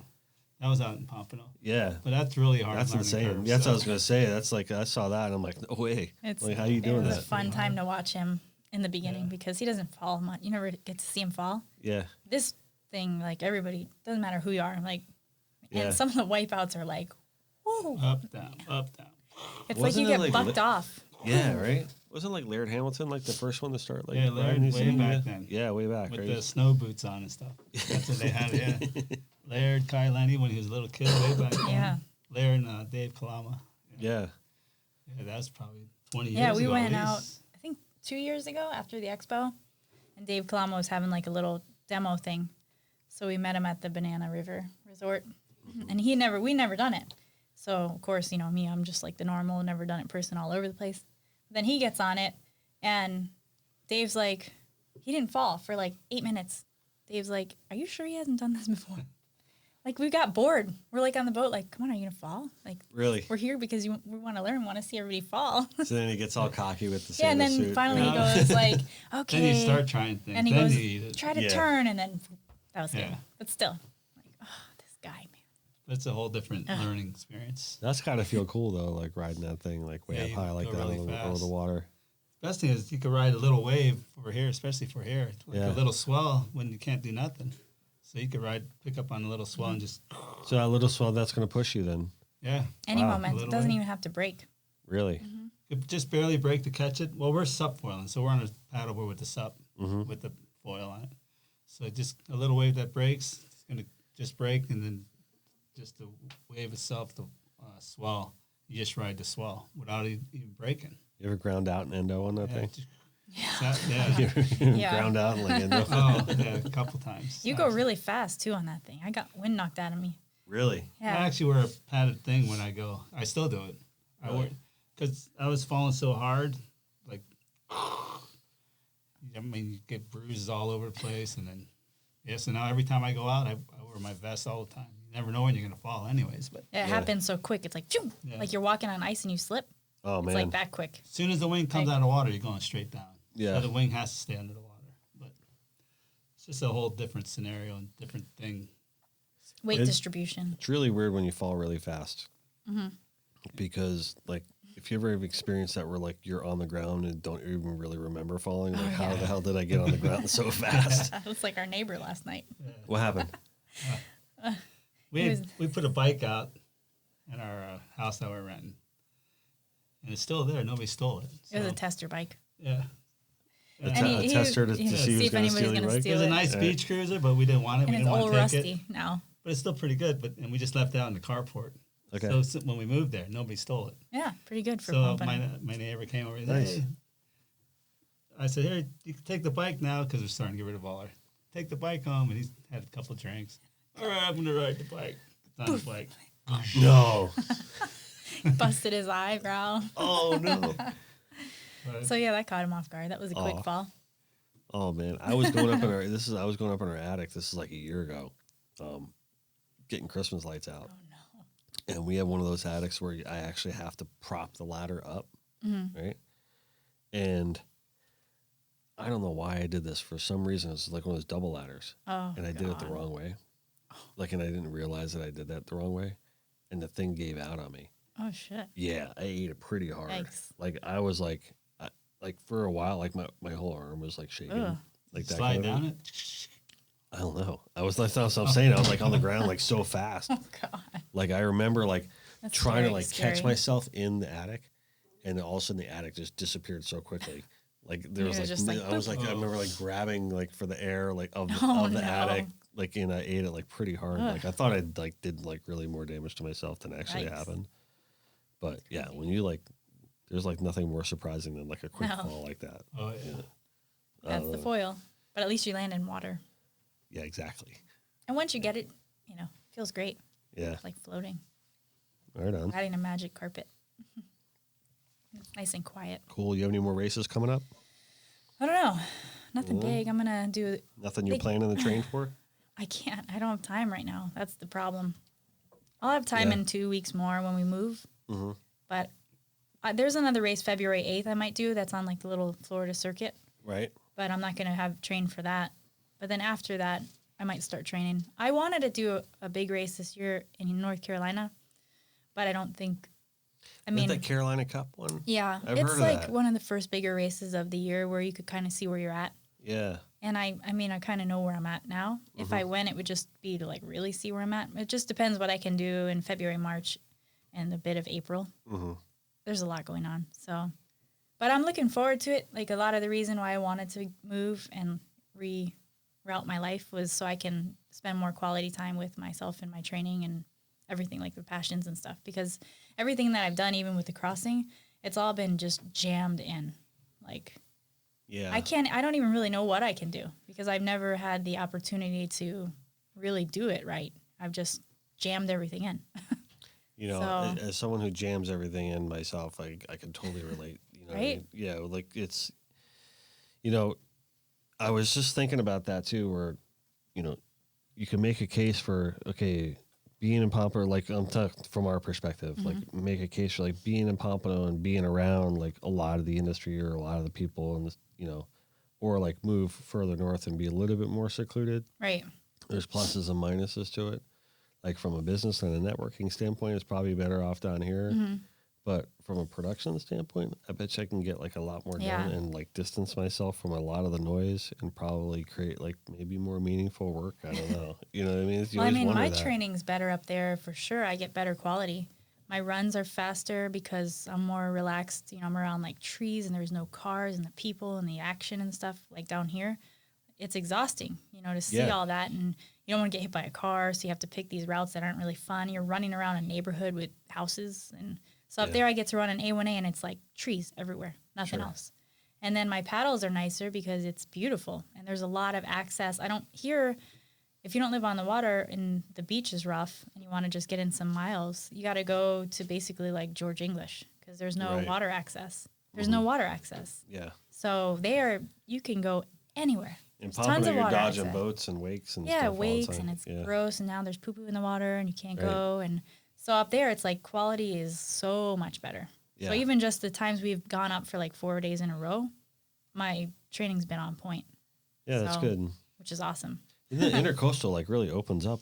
that was out in Pompano. Yeah. But that's really hard. That's learning insane. curve, That's so- what I was going to say. That's like, I saw that, and I'm like, no way. Like, how you doing It was that? a fun time to watch him in the beginning because he doesn't fall much. You never get to see him fall. Yeah. This thing, like, everybody, doesn't matter who you are, like, Yeah. and some of the wipeouts are like, whoa. Up, down, up, down. It's Wasn't like you it get like bucked off. Yeah, right? Wasn't, like, Laird Hamilton, like, the first one to start, like, Yeah, Laird, riding these way things? back then. Yeah, way back, With right? the snow boots on and stuff. That's what they had, yeah. Laird, Kai Lenny when he was a little kid way back then. Yeah. Laird and Dave Kalama. Yeah. Yeah, that was probably 20 years Yeah, ago. we at went least. out, I think 2 years ago after the expo, and Dave Kalama was having, like, a little demo thing. So we met him at the Banana River Resort, and we never done it. So, of course, me, I'm just like the normal, never done it person all over the place. Then he gets on it, and Dave's like, he didn't fall for like 8 minutes. Dave's like, are you sure he hasn't done this before? Like, we got bored. We're like on the boat, like, come on, are you going to fall? Like, Really? we're here because we want to learn, want to see everybody fall. So then he gets all cocky with the Yeah, and Santa then suit. finally he Yeah. goes like, okay. Then you start trying things. And he then goes, you eat it. try to Yeah. turn, and then that was good. Yeah. But still, like, oh, this guy, man. It's a whole different learning experience. That's gotta feel cool though, like riding that thing like way Yeah, up you high like go that really over the fast. water. Best thing is you could ride a little wave over here, especially for here. It's like Yeah. a little swell when you can't do nothing. So you could pick up on a little swell and just, So that little swell, that's gonna push you then. yeah. Any Wow. moment. It Little doesn't wave. even have to break. Really? You could just barely break to catch it. Well, we're subfoiling, so we're on a paddleboard with the sup, with the foil on it. So just a little wave that breaks, it's going to just break, and then just the wave itself, the swell, you just ride the swell without even breaking. You ever ground out an endo on that Yeah, thing? Yeah. Ground out and like A couple times. You go really fast too on that thing. I got wind knocked out of me. Really? Yeah. I actually wear a padded thing when I go. I still do it. I wear because I was falling so hard, like I mean, you get bruises all over the place, and then so now every time I go out, I wear my vest all the time. You never know when you're gonna fall, anyways. But it happens so quick. It's like, phew, like you're walking on ice and you slip. Oh man! It's like that quick. As soon as the wing comes out of the water, you're going straight down. Yeah. So the wing has to stay under the water. But it's just a whole different scenario and different thing. Weight distribution. It's really weird when you fall really fast. Mm-hmm. Because, like, if you ever have experienced that where, like, you're on the ground and don't even really remember falling, like, how the hell did I get on the ground so fast? That was like our neighbor last night. What happened? We put a bike out in our house that we're renting. And it's still there. Nobody stole it. It was a tester bike. Yeah. A tester to see if anybody's going to steal It was a nice beach cruiser, but we didn't want it. And we it's didn't all want to take rusty it. now. But it's still pretty good. And we just left it out in the carport. Okay. So when we moved there, nobody stole it. Yeah, pretty good for so pumping. my neighbor came over and Nice. said, hey. I said, here, you can take the bike now because we're starting to get rid of all our. Take the bike home. And he's had a couple of drinks. All right, I'm going to ride the bike. It's on the bike. No. Busted his eyebrow. Oh, no. So yeah, that caught him off guard. That was a quick fall. Oh man, I was going up in our attic. This is like a year ago, getting Christmas lights out. Oh no! And we have one of those attics where I actually have to prop the ladder up, right? And I don't know why I did this. For some reason, it's like one of those double ladders, and I did it the wrong way. Like, and I didn't realize that I did that the wrong way, and the thing gave out on me. Oh shit! Yeah, I ate it pretty hard. Yikes. Like I was like for a while, like my whole arm was like shaking, like that. Slide kind of down thing. it. I don't know. That's what I'm saying. I was like on the ground, like so fast. Oh god! Like I remember like That's trying to very like scary. catch myself in the attic, and then all of a sudden the attic just disappeared so quickly. Like there was You were like, just like, I was like I remember like grabbing like for the air like of Oh, the no. attic, like, and I ate it like pretty hard. Like I thought I like did like really more damage to myself than actually Yikes. happened. But yeah, when you like, there's like nothing more surprising than like a quick No. fall like that. Oh, yeah. That's the foil. But at least you land in water. Yeah, exactly. And once you get it, it feels great. Yeah, It's like floating, right on. riding a magic carpet. It's nice and quiet. Cool. You have any more races coming up? I don't know. Nothing big. I'm gonna do. Nothing you're planning to train for? I can't. I don't have time right now. That's the problem. I'll have time in 2 weeks more when we move. Mm-hmm. But there's another race February 8th I might do. That's on like the little Florida circuit. Right. But I'm not gonna have trained for that. But then after that, I might start training. I wanted to do a big race this year in North Carolina, but I don't think. I mean, that Carolina Cup one? yeah, I've it's heard of like that. one of the first bigger races of the year where you could kind of see where you're at. Yeah. And I mean, I kind of know where I'm at now. If I win, it would just be to like really see where I'm at. It just depends what I can do in February, March, and a bit of April. Mm-hmm. There's a lot going on. So, but I'm looking forward to it. Like a lot of the reason why I wanted to move and reroute my life was so I can spend more quality time with myself and my training and everything, like the passions and stuff. Because everything that I've done, even with the crossing, it's all been just jammed in. Like, Yeah. I don't even really know what I can do because I've never had the opportunity to really do it right. I've just jammed everything in. So- As someone who jams everything in myself, I can totally relate. What I Right? mean? Yeah, like it's, I was just thinking about that too, where, you can make a case for, okay, being in Pompano, like I'm talking from our perspective, like make a case for like being in Pompano and being around like a lot of the industry or a lot of the people and, or like move further north and be a little bit more secluded. Right. There's pluses and minuses to it. Like from a business and a networking standpoint, it's probably better off down here. But from a production standpoint, I bet you I can get like a lot more Yeah. done and like distance myself from a lot of the noise and probably create like maybe more meaningful work. I don't know. You know what I mean? You Well, I always mean, wonder my that. training's better up there for sure. I get better quality. My runs are faster because I'm more relaxed. I'm around like trees and there's no cars and the people and the action and stuff like down here. It's exhausting, to see Yeah. all that. And you don't want to get hit by a car. So you have to pick these routes that aren't really fun. You're running around a neighborhood with houses. And so up there I get to run an A1A and it's like trees everywhere, nothing Sure. else. And then my paddles are nicer because it's beautiful and there's a lot of access. I don't hear, if you don't live on the water and the beach is rough and you want to just get in some miles, you got to go to basically like George English because there's no water access. There's no water access. Yeah. So there, you can go anywhere. In There's tons of you're water dodging access. boats and wakes and Yeah, stuff all the wakes time. and it's Yeah. gross and now there's poo-poo in the water and you can't go. And so up there, it's like quality is so much better. Yeah. So even just the times we've gone up for like 4 days in a row, my training's been on point. Yeah, that's So, good. Which is awesome. And the intercoastal like really opens up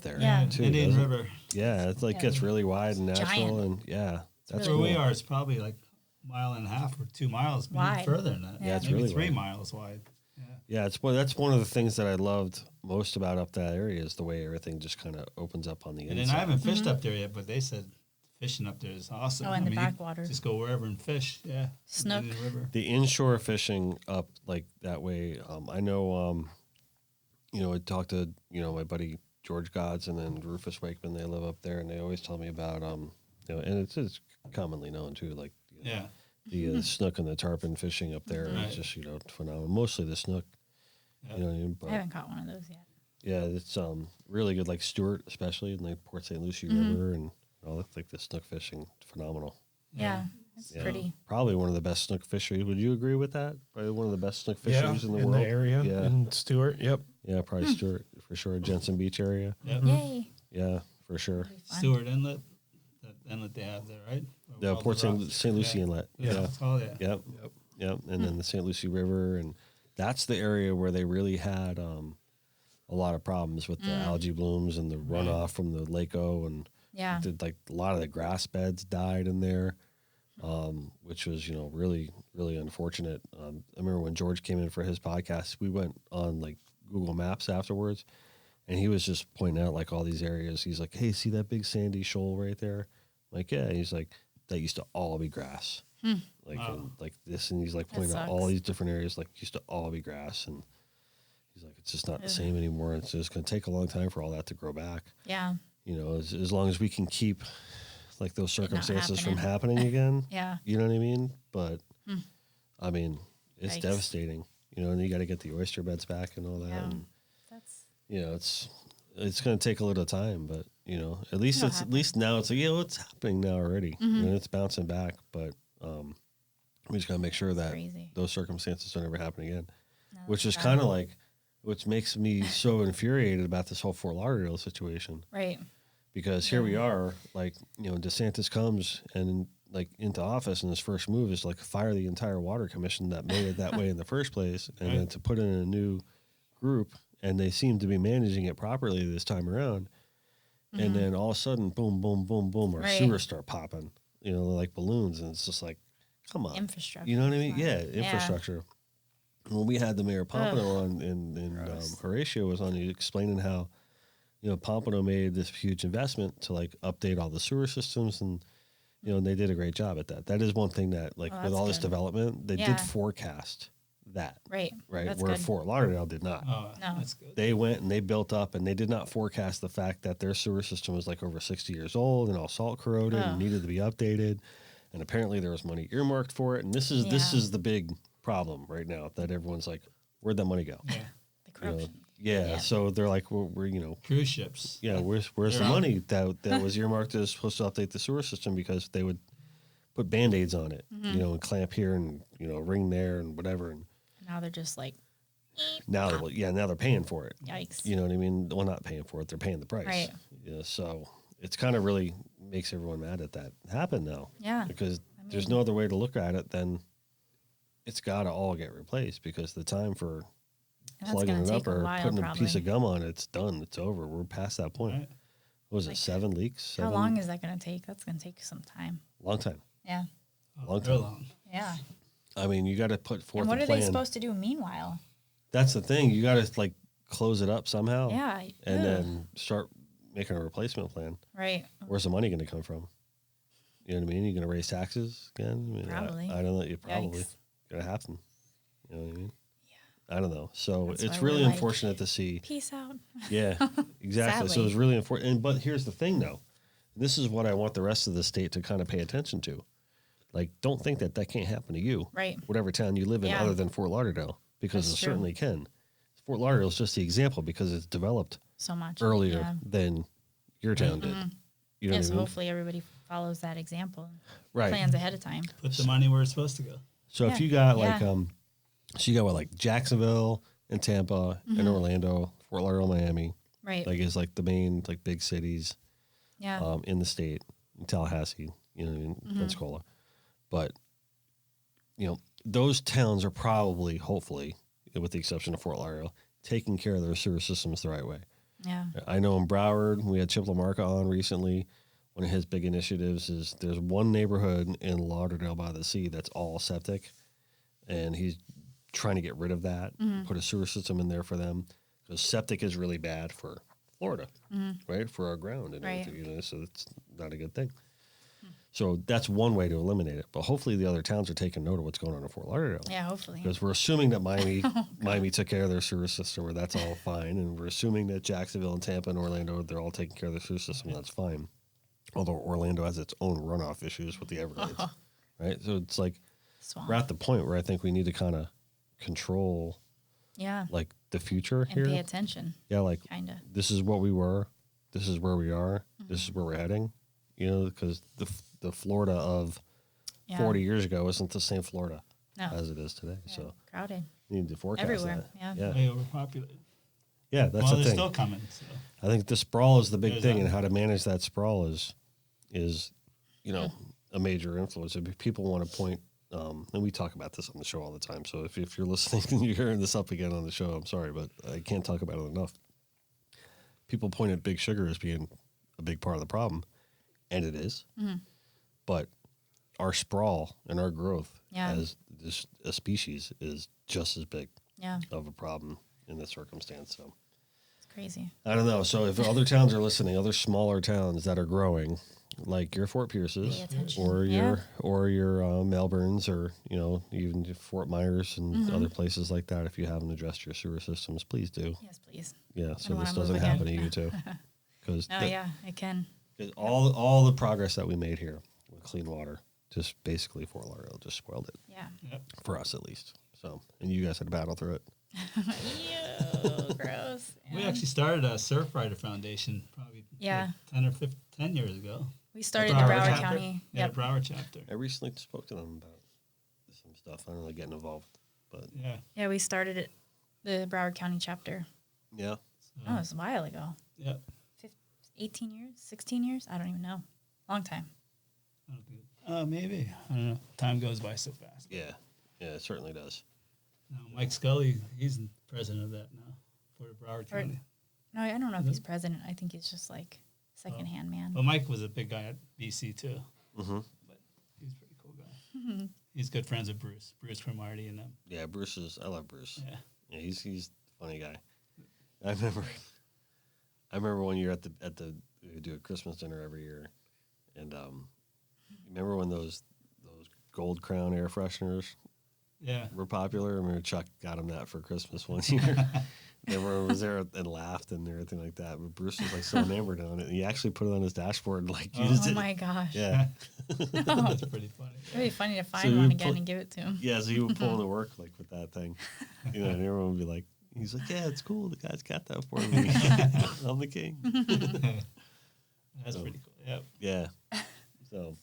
there. Yeah. too, Indian doesn't it? River. Yeah, it's like Yeah. gets really wide and natural, Giant. and that's Where cool. we are, it's probably like a mile and a half or 2 miles, maybe Wide. further than that. Yeah, it's maybe really 3 wide. miles wide. Yeah, that's one of the things that I loved most about up that area is the way everything just kind of opens up on the And inside. then I haven't fished up there yet, but they said fishing up there is awesome. Oh, in the backwater. Just go wherever and fish. Yeah. Snook. Indian River. The inshore fishing up like that way, I know, I talked to, my buddy George Gods and then Rufus Wakeman, they live up there and they always tell me about, and it's commonly known too, like Yeah. the snook and the tarpon fishing up there Right. is just, phenomenal. Mostly the snook, Yeah. you know what I mean? I But haven't caught one of those yet. yeah, it's really good, like Stewart, especially in like Port St. Lucie River and all that, like the snook fishing, phenomenal. Yeah. It's Yeah. pretty. Probably one of the best snook fisheries. Would you agree with that? Probably one of the best snook fisheries in the world. area. Yeah. In Stewart. Yep. Yeah, probably Stewart for sure. Jensen Beach area. Yep. Yay. Yeah, for sure. It'll be fun. Stewart Inlet. That inlet they have there, right? The Where all Port the rocks- St. Lucie yeah. Inlet. Yeah. Yeah. That's all, yeah. Yep. Yep. And then the St. Lucie River, and that's the area where they really had a lot of problems with the algae blooms and the runoff from the Lake-O, and Yeah. like a lot of the grass beds died in there, which was really really unfortunate. I remember when George came in for his podcast, we went on like Google Maps afterwards, and he was just pointing out like all these areas. He's like, "Hey, see that big sandy shoal right there?" I'm like, yeah. He's like, that used to all be grass, like and like this, and he's like pointing out all sucks. these different areas like used to all be grass, and he's like, it's just not the same anymore. It's just going to take a long time for all that to grow back. Yeah. As long as we can keep like those not circumstances from happening again. Yeah. You know what I mean? But I mean, it's Yikes. devastating, and you got to get the oyster beds back and all that. Yeah. And, That's it's going to take a little time, but at least It'll at happen. least now it's like, it's happening now already. It's bouncing back, but we just got to make sure that crazy. those circumstances don't ever happen again, No, which is that's kind of bad. like, which makes me so infuriated about this whole Fort Lauderdale situation. Right. Because here we are, like, DeSantis comes and like into office, and his first move is like fire the entire water commission that made it that way in the first place, and then to put in a new group, and they seem to be managing it properly this time around. And then all of a sudden, boom, boom, boom, boom, our Right. sewers start popping, like balloons, and it's just like, come on, Infrastructure. you know what I mean? is Yeah, not- infrastructure. When we had the mayor Pompano on, and Horatio was on, he explaining how, Pompano made this huge investment to like update all the sewer systems, and and they did a great job at that. That is one thing that, like, Oh, with that's all this good. development, they Yeah. did forecast that, Right. right? That's Where good. Fort Lauderdale did not. Oh, No. that's good. They went and they built up, and they did not forecast the fact that their sewer system was like over 60 years old and all salt corroded Oh. and needed to be updated. And apparently there was money earmarked for it. And this is Yeah. the big problem right now, that everyone's like, where'd that money go? The You know, corruption. yeah. So they're like, we're Cruise ships. yeah, where's the They're money that was earmarked as supposed to update the sewer system, because they would put Band-Aids on it, and clamp here and, ring there and whatever. And Now they're just like, now, now they're paying for it. yikes. You know what I mean? Well, not paying for it; they're paying the price. Right. Yeah. So it's kind of really makes everyone mad at that happened now. Yeah. Because there's no other way to look at it than it's got to all get replaced, because the time for And that's plugging gonna it up take a or while, putting a piece probably. of gum on it, it's done. It's over. We're past that point. Right. What was it? 7 leaks? How long is that going to take? That's going to take some time. Long time. Yeah. Long Real time. long. Yeah. I mean, you got to put forth And what a are plan. they supposed to do meanwhile? That's the thing. You got to like close it up somehow. Yeah. And Ugh. then start making a replacement plan. Right. Where's the money going to come from? You know what I mean? You're going to raise taxes again? I mean, Probably. I don't know. You probably Yikes. going to happen. You know what I mean? Yeah. I don't know. So That's it's why really we're like, unfortunate to see. Peace out. Yeah, exactly. So Sadly. it's really important. But here's the thing, though. This is what I want the rest of the state to kind of pay attention to. Like, don't think that can't happen to you. Right. Whatever town you live in Yeah. other than Fort Lauderdale, because That's it true. certainly can. Fort Lauderdale is just the example because it's developed So much earlier Yeah. than your town did. You know Yeah, what so I mean? hopefully everybody follows that example. And Right. plans ahead of time. Put the money where it's supposed to go. So if Yeah. you got like Yeah. so you got what, like Jacksonville and Tampa and Orlando, Fort Lauderdale, Miami, Right. like is like the main like big cities Yeah. in the state, in Tallahassee, you know, in Pensacola. But you know, those towns are probably, hopefully, with the exception of Fort Lauderdale, taking care of their sewer systems the right way. Yeah. I know in Broward, we had Chip LaMarca on recently. One of his big initiatives is there's one neighborhood in Lauderdale by the sea that's all septic, and he's trying to get rid of that, put a sewer system in there for them, because septic is really bad for Florida, right? For our ground and Right. everything, you know, so it's not a good thing. So that's one way to eliminate it. But hopefully the other towns are taking note of what's going on in Fort Lauderdale. Yeah, hopefully. Because we're assuming that Miami took care of their sewer system, or that's all fine. And we're assuming that Jacksonville and Tampa and Orlando, they're all taking care of their sewer system. That's fine. Although Orlando has its own runoff issues with the Everglades, right? So it's like Swamp. we're at the point where I think we need to kind of control Yeah. like the future And here. pay attention. Yeah, like Kind of. this is what we were, this is where we are, this is where we're heading. You know, because the Florida of Yeah. 40 years ago isn't the same Florida No. as it is today. So Crowded. you need to forecast Everywhere, that. yeah. Way overpopulated. Yeah, that's Well, the they're thing. still coming. So. I think the sprawl is the big There's thing, that. and how to manage that sprawl is you know, a major influence. If people want to point, and we talk about this on the show all the time. So if you're listening and you're hearing this up again on the show, I'm sorry, but I can't talk about it enough. People point at Big Sugar as being a big part of the problem, and it is. But our sprawl and our growth Yeah. as a species is just as big Yeah. of a problem in this circumstance. So It's crazy. I don't know. So if other towns are listening, other smaller towns that are growing, like your Fort Pierces Pay attention. or Yeah. your Melbournes, or you know, even Fort Myers and other places like that, if you haven't addressed your sewer systems, please do. Yes, please. Yeah, so wanna this move doesn't again. happen to you too. Because Oh, yeah, it can. all the progress that we made here with clean water, just basically Fort Lauderdale just spoiled it Yeah. Yep. for us at least. So, and you guys had to battle through it. Ew, gross. We Yeah. actually started a Surfrider Foundation probably Yeah. like 10 or 10 years ago. We started the Broward Broward chapter. County. Yeah, Yep. Broward chapter. I recently spoke to them about some stuff. I don't really getting involved, but Yeah. Yeah, we started it, the Broward County chapter. yeah. Oh, it was a while ago. Yep. 18 years? 16 years? I don't even know. Long time. I don't think. Maybe. I don't know. Time goes by so fast. Yeah, it certainly does. No, Mike Scully, he's president of that now for Broward Or- County. No, I don't know if Is he's it? president. I think he's just like secondhand man. Well, Mike was a big guy at BC too. Mm-hmm. But he's a pretty cool guy. He's good friends with Bruce Cromartie and them. Yeah, I love Bruce. Yeah. Yeah, he's a funny guy. I remember one year at the we do a Christmas dinner every year, and remember when those Gold Crown air fresheners Yeah. were popular? I remember Chuck got him that for Christmas one year. Everyone was there and laughed and everything like that. But Bruce was like so enamored on it, and he actually put it on his dashboard and like used Oh it. my gosh. Yeah, That's pretty funny. It'd be funny to find So one we again put- and give it to him. yeah. So he would pull into work like with that thing, you know, and everyone would be like, he's like, yeah, it's cool. The guy's got that for me. I'm the king. That's pretty cool. Yep. Yeah. So,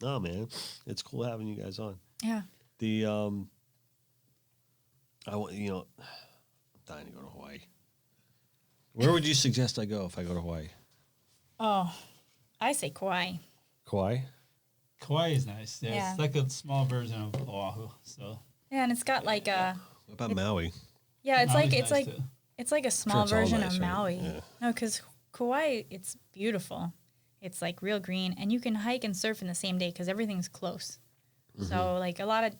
no, man, it's cool having you guys on. Yeah. The I want I'm dying to go to Hawaii. Where would you suggest I go if I go to Hawaii? Oh, I say Kauai. Kauai? Kauai is nice. Yeah, Yeah. It's like a small version of Oahu. So Yeah, and it's got like a What about Maui? yeah, it's Maui's like it's nice like too. it's like a small it's all version nice, of right? Maui. Yeah. No, because Kauai, it's beautiful. It's like real green, and you can hike and surf in the same day because everything's close. Mm-hmm. So like a lot of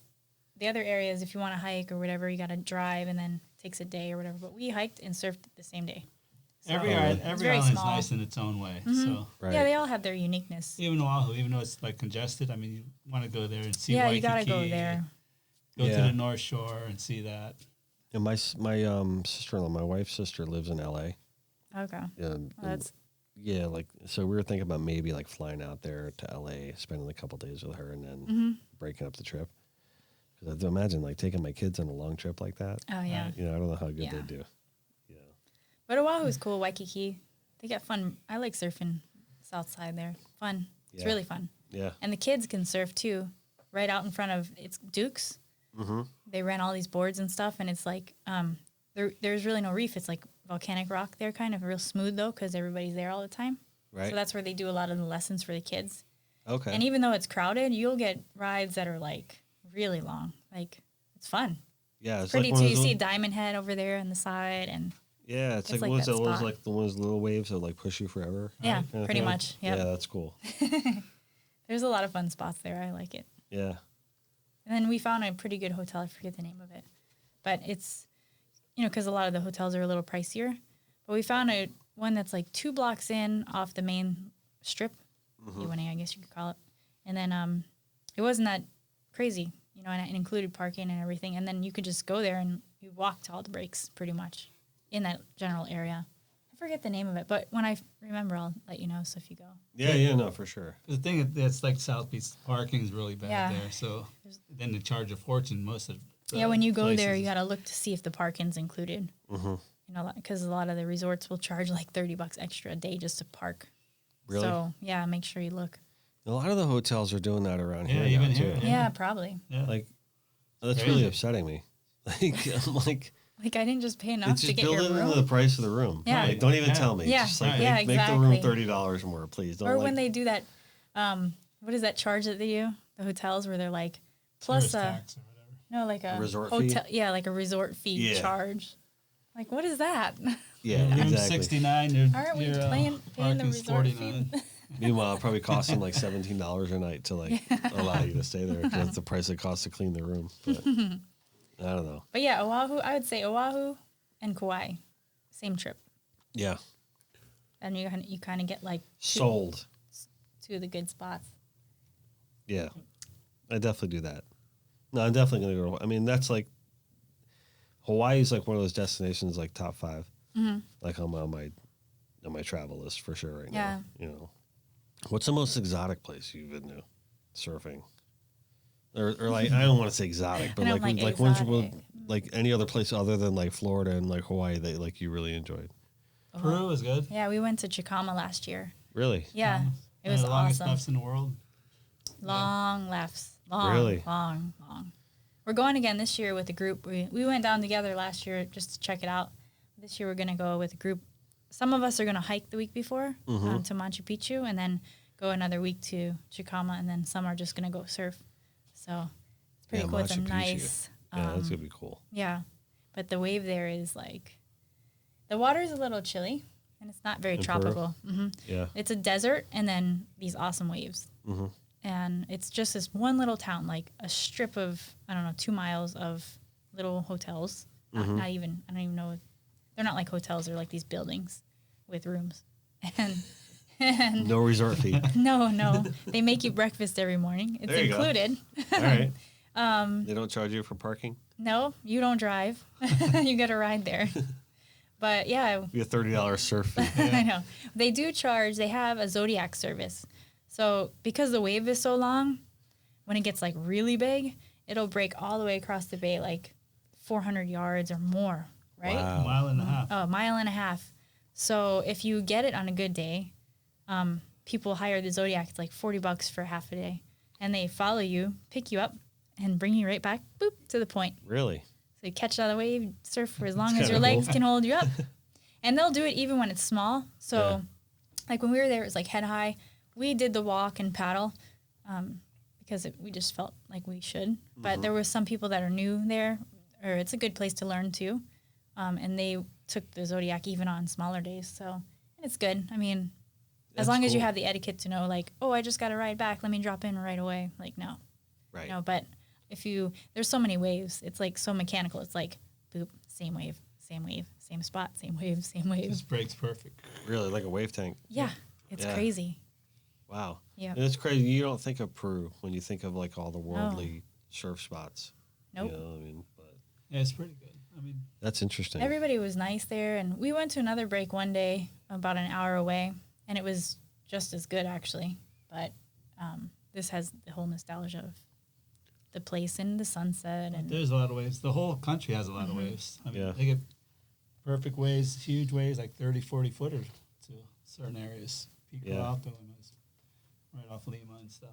the other areas, if you want to hike or whatever, you got to drive, and then it takes a day or whatever. But we hiked and surfed the same day. So, every really? every very island's small. nice in its own way. So Right. Yeah, they all have their uniqueness. even Oahu, even though it's like congested, I mean, you want to go there and see Yeah, Waikiki. you got to go there. Go to Yeah. the North Shore and see that. And my sister-in-law, my wife's sister, lives in L.A. Okay. And, Well, that's Yeah, like so we were thinking about maybe like flying out there to LA, spending a couple days with her, and then breaking up the trip. Because I imagine like taking my kids on a long trip like that. Oh yeah. You know, I don't know how good Yeah. they do. Yeah. But Oahu is cool. Waikiki, they got fun. I like surfing south side there. Fun. It's Yeah. really fun. Yeah. And the kids can surf too, right out in front of it's Duke's. They rent all these boards and stuff, and it's like there's really no reef. It's like volcanic rock there, kind of real smooth though, because everybody's there all the time. Right. So that's where they do a lot of the lessons for the kids. Okay. And even though it's crowded, you'll get rides that are like really long. Like it's fun. Yeah, it's Pretty like too. one You of those see Diamond Head over there on the side, and yeah, it's it's like like ones that that was spot. like the ones little waves that like push you forever. yeah, kinda pretty thing. much. Yep. Yeah, that's cool. There's a lot of fun spots there. I like it. Yeah. And then we found a pretty good hotel. I forget the name of it, but it's, because a lot of the hotels are a little pricier. But we found one that's like 2 blocks in off the main strip, U1A, I guess you could call it. And then it wasn't that crazy, and it included parking and everything. And then you could just go there and you walk to all the breaks pretty much in that general area. I forget the name of it, but when I remember, I'll let you know. So if you go. Yeah, no, for sure. The thing that's like South Beach parking is really bad Yeah. there. So then they charge a fortune most of the Yeah, when you go there, places. you got to look to see if the parking's included. Because a lot of the resorts will charge like $30 extra a day just to park. Really? So yeah, make sure you look. A lot of the hotels are doing that around Yeah, here even now, here. too. Yeah, probably. Yeah. Like, that's Crazy. really upsetting me. Like, I'm like, Like I didn't just pay enough it's to just get build your it into room. the price of the room. Yeah. Like, don't even Yeah. tell me. Yeah. Just like Yeah, make the room exactly. $30 more, please. Don't Or like, when they do that, what is that charge that they do? The hotels where they're like plus Tourist tax or whatever. no, like a resort hotel. Yeah, like a resort fee Yeah. charge. Like what is that? yeah, Room exactly. 69. Your, Aren't we your, paying the parking's resort fee? 49. Meanwhile, it probably costs them like $17 a night to like allow you to stay there because that's the price it costs to clean the room. But I don't know. But yeah, Oahu. I would say Oahu and Kauai, same trip, Yeah, and you kind of get like sold. two of the good spots. Yeah, I definitely do that. No, I'm definitely gonna go. I mean, that's like Hawaii's like one of those destinations, like top 5, like on my travel list for sure right Yeah. now. What's the most exotic place you've been to surfing? Or like I don't want to say exotic, but I don't like like when's exotic. like any other place other than like Florida and like Hawaii that like you really enjoyed? Peru is good. Yeah, we went to Chicama last year. Really? Yeah, it One was of the longest awesome. lefts in the world. Long lefts. Long, Really? long. We're going again this year with a group. We went down together last year just to check it out. This year we're going to go with a group. Some of us are going to hike the week before to Machu Picchu and then go another week to Chicama, and then some are just going to go surf. So it's pretty Yeah, cool. It's a Machu Picchu. nice... Yeah, that's gonna be cool. Yeah, but the wave there is like... The water is a little chilly, and it's not very In Peru? tropical. Yeah. It's a desert and then these awesome waves. And it's just this one little town, like a strip of, 2 miles of little hotels. Not even, I don't even know. They're not like hotels. They're like these buildings with rooms. And No resort fee. no. They make you breakfast every morning. It's There you go. included. All right. They don't charge you for parking? No, you don't drive. You got to ride there. But yeah, Be a $30 surf fee. I know. They do charge, they have a Zodiac service. So because the wave is so long, when it gets like really big, it'll break all the way across the bay, like 400 yards or more, right? Wow. A mile and a half. Oh, a mile and a half. So if you get it on a good day, people hire the Zodiac. It's like $40 for half a day. And they follow you, pick you up, and bring you right back, boop, to the point. Really? So you catch out of the wave, surf for as long as kinda your legs cool. can hold you up. And they'll do it even when it's small. So, like when we were there, it was like head high. We did the walk and paddle because we just felt like we should. But there were some people that are new there, or it's a good place to learn too. And they took the Zodiac even on smaller days. So it's good. I mean, as That's long as you cool. have the etiquette to know, like, oh, I just got to ride back. Let me drop in right away. Like, no. Right. No, but there's so many waves. It's like so mechanical. It's like, boop, same wave, same spot, same wave, same wave. Just breaks perfect. Really? Like a wave tank? Yeah, it's Yeah. crazy. Wow. Yeah. And it's crazy. You don't think of Peru when you think of like all the worldly surf spots. Nope. You know what I mean? But Yeah, it's pretty good. I mean, that's interesting. Everybody was nice there, and we went to another break one day, about an hour away, and it was just as good actually. But this has the whole nostalgia of the place and the sunset. And there's a lot of waves. The whole country has a lot of waves. I mean, they get perfect waves, huge waves, like 30, 40 footer to certain areas. People out there, right off Lima and stuff.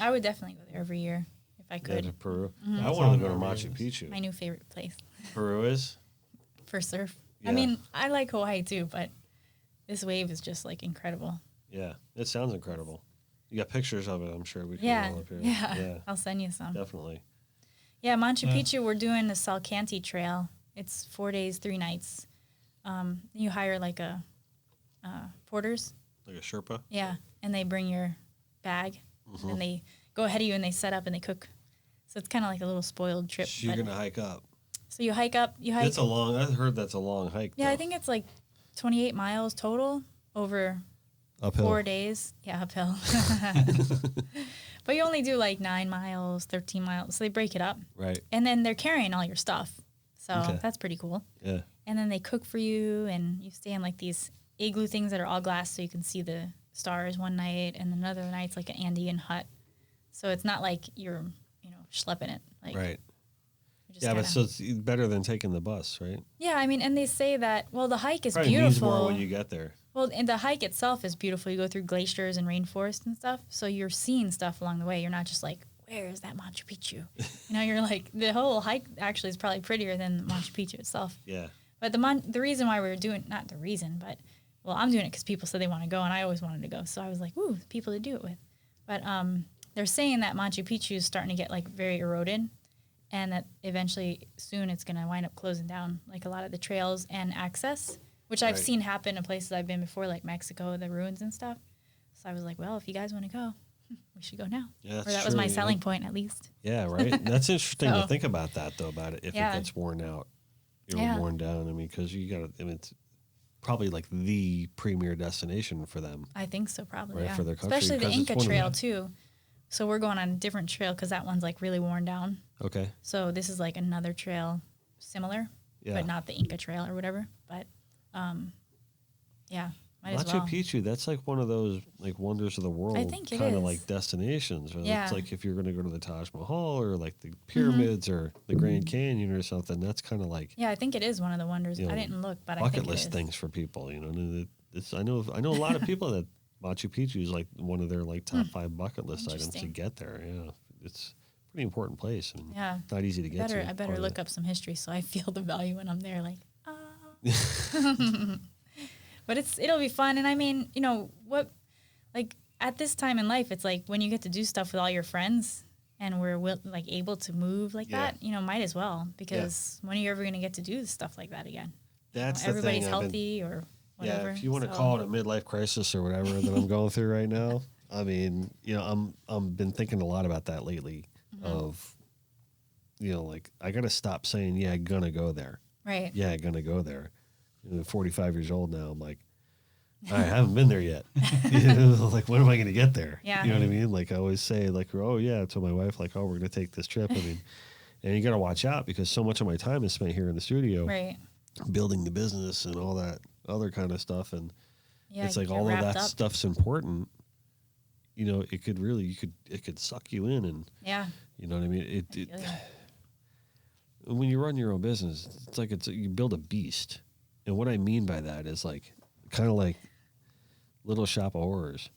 I would definitely go there every year if I could. Yeah, to Peru. Mm-hmm. I want to go to Machu Picchu. My new favorite place. Peru is? For surf. Yeah. I mean, I like Hawaii too, but this wave is just like incredible. Yeah, it sounds incredible. You got pictures of it, I'm sure we can roll up here. Yeah. I'll send you some. Definitely. Yeah, Machu Picchu, we're doing the Salkantay Trail. It's 4 days, 3 nights. You hire like a porters. Like a Sherpa? Yeah, and they bring your bag, and they go ahead of you and they set up and they cook. So it's kind of like a little spoiled trip. So you're going to hike up. So you hike up. It's a long, I heard that's a long hike. Yeah, though. I think it's like 28 miles total over uphill. 4 days. Yeah, uphill. But you only do like 9 miles, 13 miles. So they break it up. Right. And then they're carrying all your stuff. So that's pretty cool. Yeah. And then they cook for you, and you stay in like these igloo things that are all glass so you can see the stars one night, and another night's like an Andean hut. So it's not like you're, schlepping it. Like, right. Yeah, but so it's better than taking the bus, right? Yeah, I mean, and they say that, well, the hike is Probably beautiful. means more when you get there. Well, and the hike itself is beautiful. You go through glaciers and rainforest and stuff, so you're seeing stuff along the way. You're not just like, where is that Machu Picchu? You're like, the whole hike actually is probably prettier than Machu Picchu itself. Yeah. But the reason why we're doing, not the reason, but, well, I'm doing it because people said they want to go, and I always wanted to go. So I was like, ooh, people to do it with. But they're saying that Machu Picchu is starting to get, like, very eroded, and that eventually soon it's going to wind up closing down, like, a lot of the trails and access, which I've seen happen in places I've been before, like Mexico, the ruins and stuff. So I was like, well, if you guys want to go, we should go now. Yeah, or that was my selling point, at least. Yeah, right. That's interesting to think about that, though, about it. If it gets worn out, worn down. I mean, because it's probably like the premier destination for them. I think so, probably, for their country. Especially the Inca Trail, too. So we're going on a different trail because that one's like really worn down. Okay. So this is like another trail similar, but not the Inca Trail or whatever. But, might as well. Machu Picchu, that's like one of those like wonders of the world I think it kind of is. like destinations. Yeah. It's like if you're going to go to the Taj Mahal or like the pyramids or the Grand Canyon or something, that's kind of like I think it is one of the wonders. I didn't look, but I think bucket list things for people. And I know a lot of people that Machu Picchu is like one of their like top 5 bucket list items to get there. Yeah, it's a pretty important place and not easy to get to. I better look up some history so I feel the value when I'm there. Like, but it'll be fun. And I mean, like at this time in life, it's like when you get to do stuff with all your friends and we're like able to move like that, might as well, because when are you ever going to get to do stuff like that again? That's everybody's healthy or whatever. Yeah, if you want to call it a midlife crisis or whatever that I'm going through right now, I mean, I'm been thinking a lot about that lately. Of, like I got to stop saying, yeah, I'm gonna go there. Right. Yeah, I'm gonna go there. 45 years old now. I'm like, I haven't been there yet. Like, when am I going to get there? Yeah. You know what I mean? Like, I always say, like, oh, yeah, I told my wife, like, oh, we're going to take this trip. I mean, and you got to watch out because so much of my time is spent here in the studio. Right. Building the business and all that other kind of stuff. And it's like, although that stuff's important, it could really, it could suck you in. And, you know what I mean? When you run your own business, it's like you build a beast. And what I mean by that is like, kind of like Little Shop of Horrors.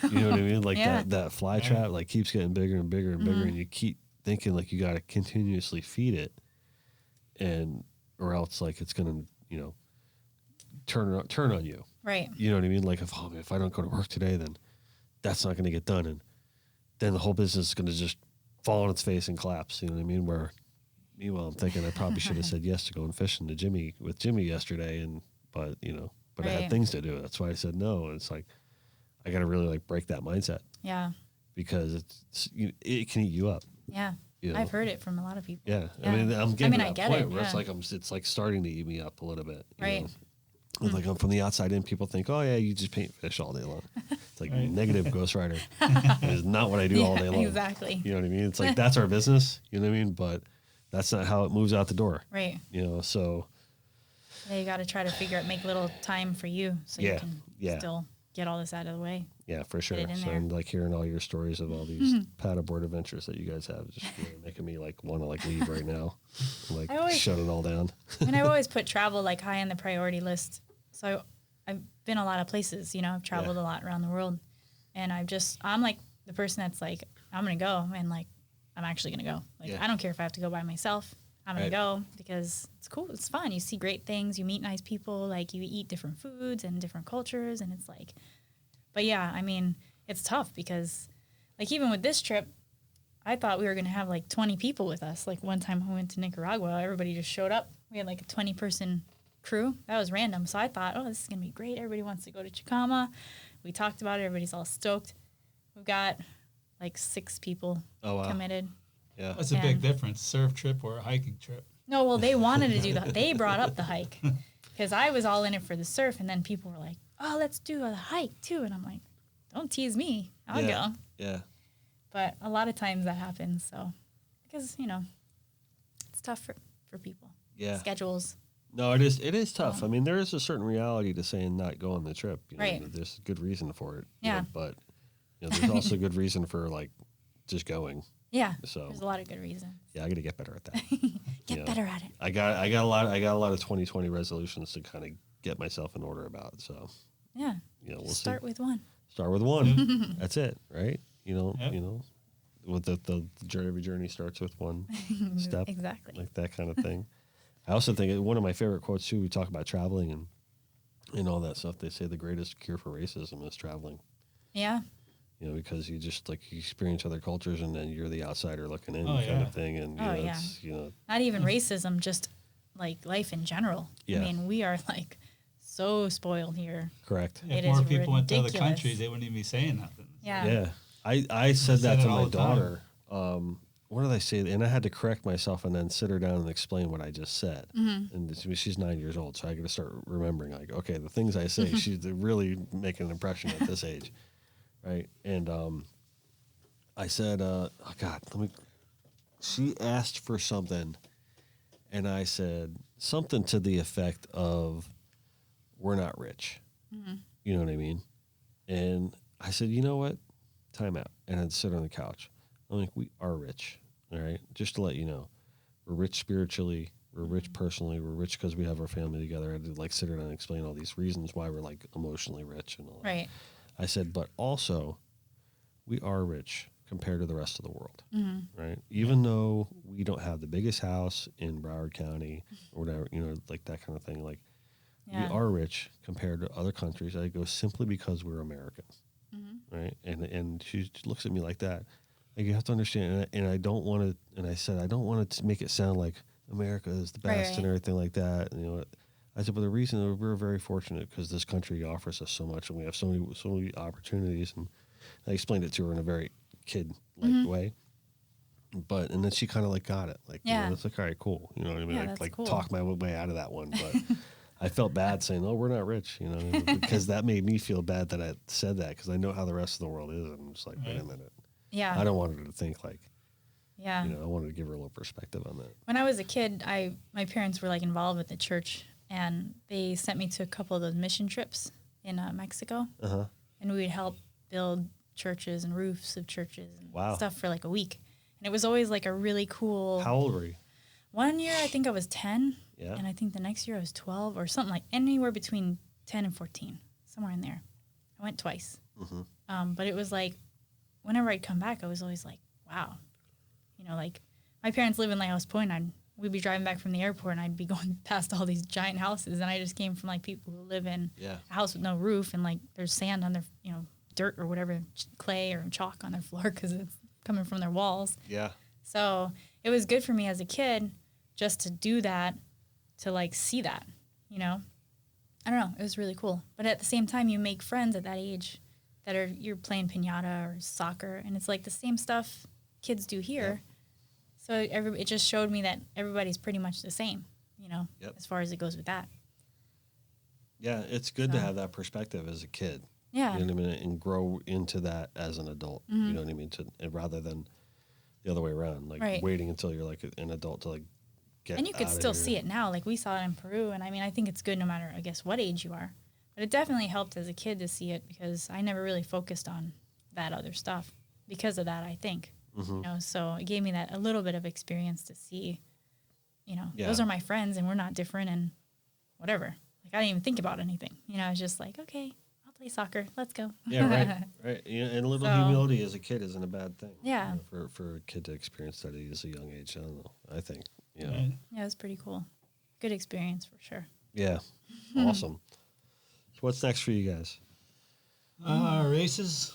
You know what I mean? Like that fly trap like keeps getting bigger and bigger and bigger, and you keep thinking like you got to continuously feed it, or else like it's gonna turn on you. Right. You know what I mean? Like if I don't go to work today, then that's not gonna get done, and then the whole business is gonna just fall on its face and collapse. You know what I mean? Meanwhile, I'm thinking I probably should have said yes to going fishing with Jimmy yesterday, but I had things to do. That's why I said no. And it's like I got to really like break that mindset. Yeah. Because it can eat you up. Yeah. I've heard it from a lot of people. Yeah. I mean, I'm getting to that point where it's like starting to eat me up a little bit. Right. Like I'm from the outside in, people think, oh yeah, you just paint fish all day long. It's like negative Ghost Rider. It is not what I do all day long. Exactly. You know what I mean? It's like that's our business. You know what I mean? But that's not how it moves out the door. Right. So. Yeah, you got to try to make a little time for you so you can still get all this out of the way. Yeah, for sure. Get it in So there. I'm like hearing all your stories of all these paddleboard adventures that you guys have, just really making me like want to like leave right now, like shut it all down. And I've always put travel like high on the priority list. So I've been a lot of places, you know, I've traveled a lot around the world, and I'm like the person that's like, I'm going to go, and like, I'm actually going to go. Like, I don't care if I have to go by myself. I'm going to go because it's cool. It's fun. You see great things. You meet nice people. Like, you eat different foods and different cultures. And it's like, but yeah, I mean, it's tough because, like, even with this trip, I thought we were going to have like 20 people with us. Like, one time we went to Nicaragua, everybody just showed up. We had like a 20-person crew. That was random. So I thought, oh, this is going to be great. Everybody wants to go to Chicama. We talked about it. Everybody's all stoked. We've got like 6 people committed. Yeah. That's a big difference, surf trip or a hiking trip. No, well, they wanted to do they brought up the hike because I was all in it for the surf, and then people were like, oh, let's do a hike too. And I'm like, don't tease me. I'll go. Yeah. But a lot of times that happens. So, because, you know, it's tough for people. Yeah. Schedules. No, it is tough. I mean, there is a certain reality to saying not go on the trip. You know, right. There's a good reason for it. Yeah. You know, but there's also a good reason for like just going. Yeah. So there's a lot of good reasons. Yeah, I got to get better at that. Get better at it. I got a lot of 2020 resolutions to kind of get myself in order about. So yeah. We'll start see. with one. Start with one. That's it, right? With the journey starts with one step. Exactly. Like that kind of thing. I also think one of my favorite quotes too, we talk about traveling and all that stuff. They say the greatest cure for racism is traveling. Yeah. Because you just like you experience other cultures and then you're the outsider looking in kind of thing. And it's, not even racism, just like life in general. Yeah. I mean, we are like so spoiled here. Correct. If more people went to other countries, they wouldn't even be saying nothing. Yeah. Yeah. I said that to my daughter. What did I say? And I had to correct myself and then sit her down and explain what I just said. Mm-hmm. And she's 9 years old, so I got to start remembering, like, okay, the things I say, she's really making an impression at this age, right? And I said, oh God, she asked for something, and I said something to the effect of, we're not rich. Mm-hmm. You know what I mean? And I said, you know what? Time out. And I'd sit on the couch. I'm like, we are rich, all right? Just to let you know, we're rich spiritually, we're rich personally, we're rich because we have our family together. I had to like sit down and explain all these reasons why we're like emotionally rich and all that. Right. I said, but also, we are rich compared to the rest of the world, right? Even though we don't have the biggest house in Broward County or whatever, like that kind of thing. Like, we are rich compared to other countries. I go simply because we're Americans, right? And she looks at me like that. Like, you have to understand, and I don't want to, and I said, I don't want to make it sound like America is the best and everything like that. And, I said, but the reason we're very fortunate because this country offers us so much, and we have so many opportunities. And I explained it to her in a very kid-like way. And then she kind of like got it. Like, it's like, all right, cool. You know what I mean? Yeah, like cool. Talk my way out of that one. But I felt bad saying, oh, we're not rich, because that made me feel bad that I said that because I know how the rest of the world is. And I'm just like, wait a minute. Yeah. I don't want her to think like, I wanted to give her a little perspective on that. When I was a kid, my parents were like involved with the church, and they sent me to a couple of those mission trips in Mexico. Uh-huh. And we would help build churches and roofs of churches and stuff for like a week. And it was always like a really cool. How old were you? One year, I think I was 10. Yeah. And I think the next year I was 12 or something, like anywhere between 10 and 14, somewhere in there. I went twice. Mm-hmm. But it was like, whenever I'd come back, I was always like, wow. Like my parents live in Lighthouse Point. We'd be driving back from the airport, and I'd be going past all these giant houses. And I just came from like people who live in a house with no roof, and like there's sand on their, dirt or whatever, clay or chalk on their floor because it's coming from their walls. Yeah. So it was good for me as a kid just to do that, to like see that, I don't know. It was really cool. But at the same time, you make friends at that age you're playing piñata or soccer, and it's like the same stuff kids do here. Yeah. So it just showed me that everybody's pretty much the same, as far as it goes with that. Yeah, it's good to have that perspective as a kid. Yeah. You know what I mean? And grow into that as an adult. Mm-hmm. You know what I mean? Rather than the other way around, like waiting until you're like an adult to like get. And you could still see it now. Like we saw it in Peru, and I mean, I think it's good no matter, I guess, what age you are. But But it definitely helped as a kid to see it because I never really focused on that other stuff because of that, I think. You know, so it gave me that a little bit of experience to see, you know, those are my friends and we're not different and whatever. Like I didn't even think about anything. You know, I was just like, okay, I'll play soccer. Let's go. Yeah, right. Yeah, and a little humility as a kid isn't a bad thing. Yeah. You know, for a kid to experience that at a young age, I don't know. I think, you know. Right. Yeah, it was pretty cool. Good experience for sure. Yeah. Awesome. So what's next for you guys? Races.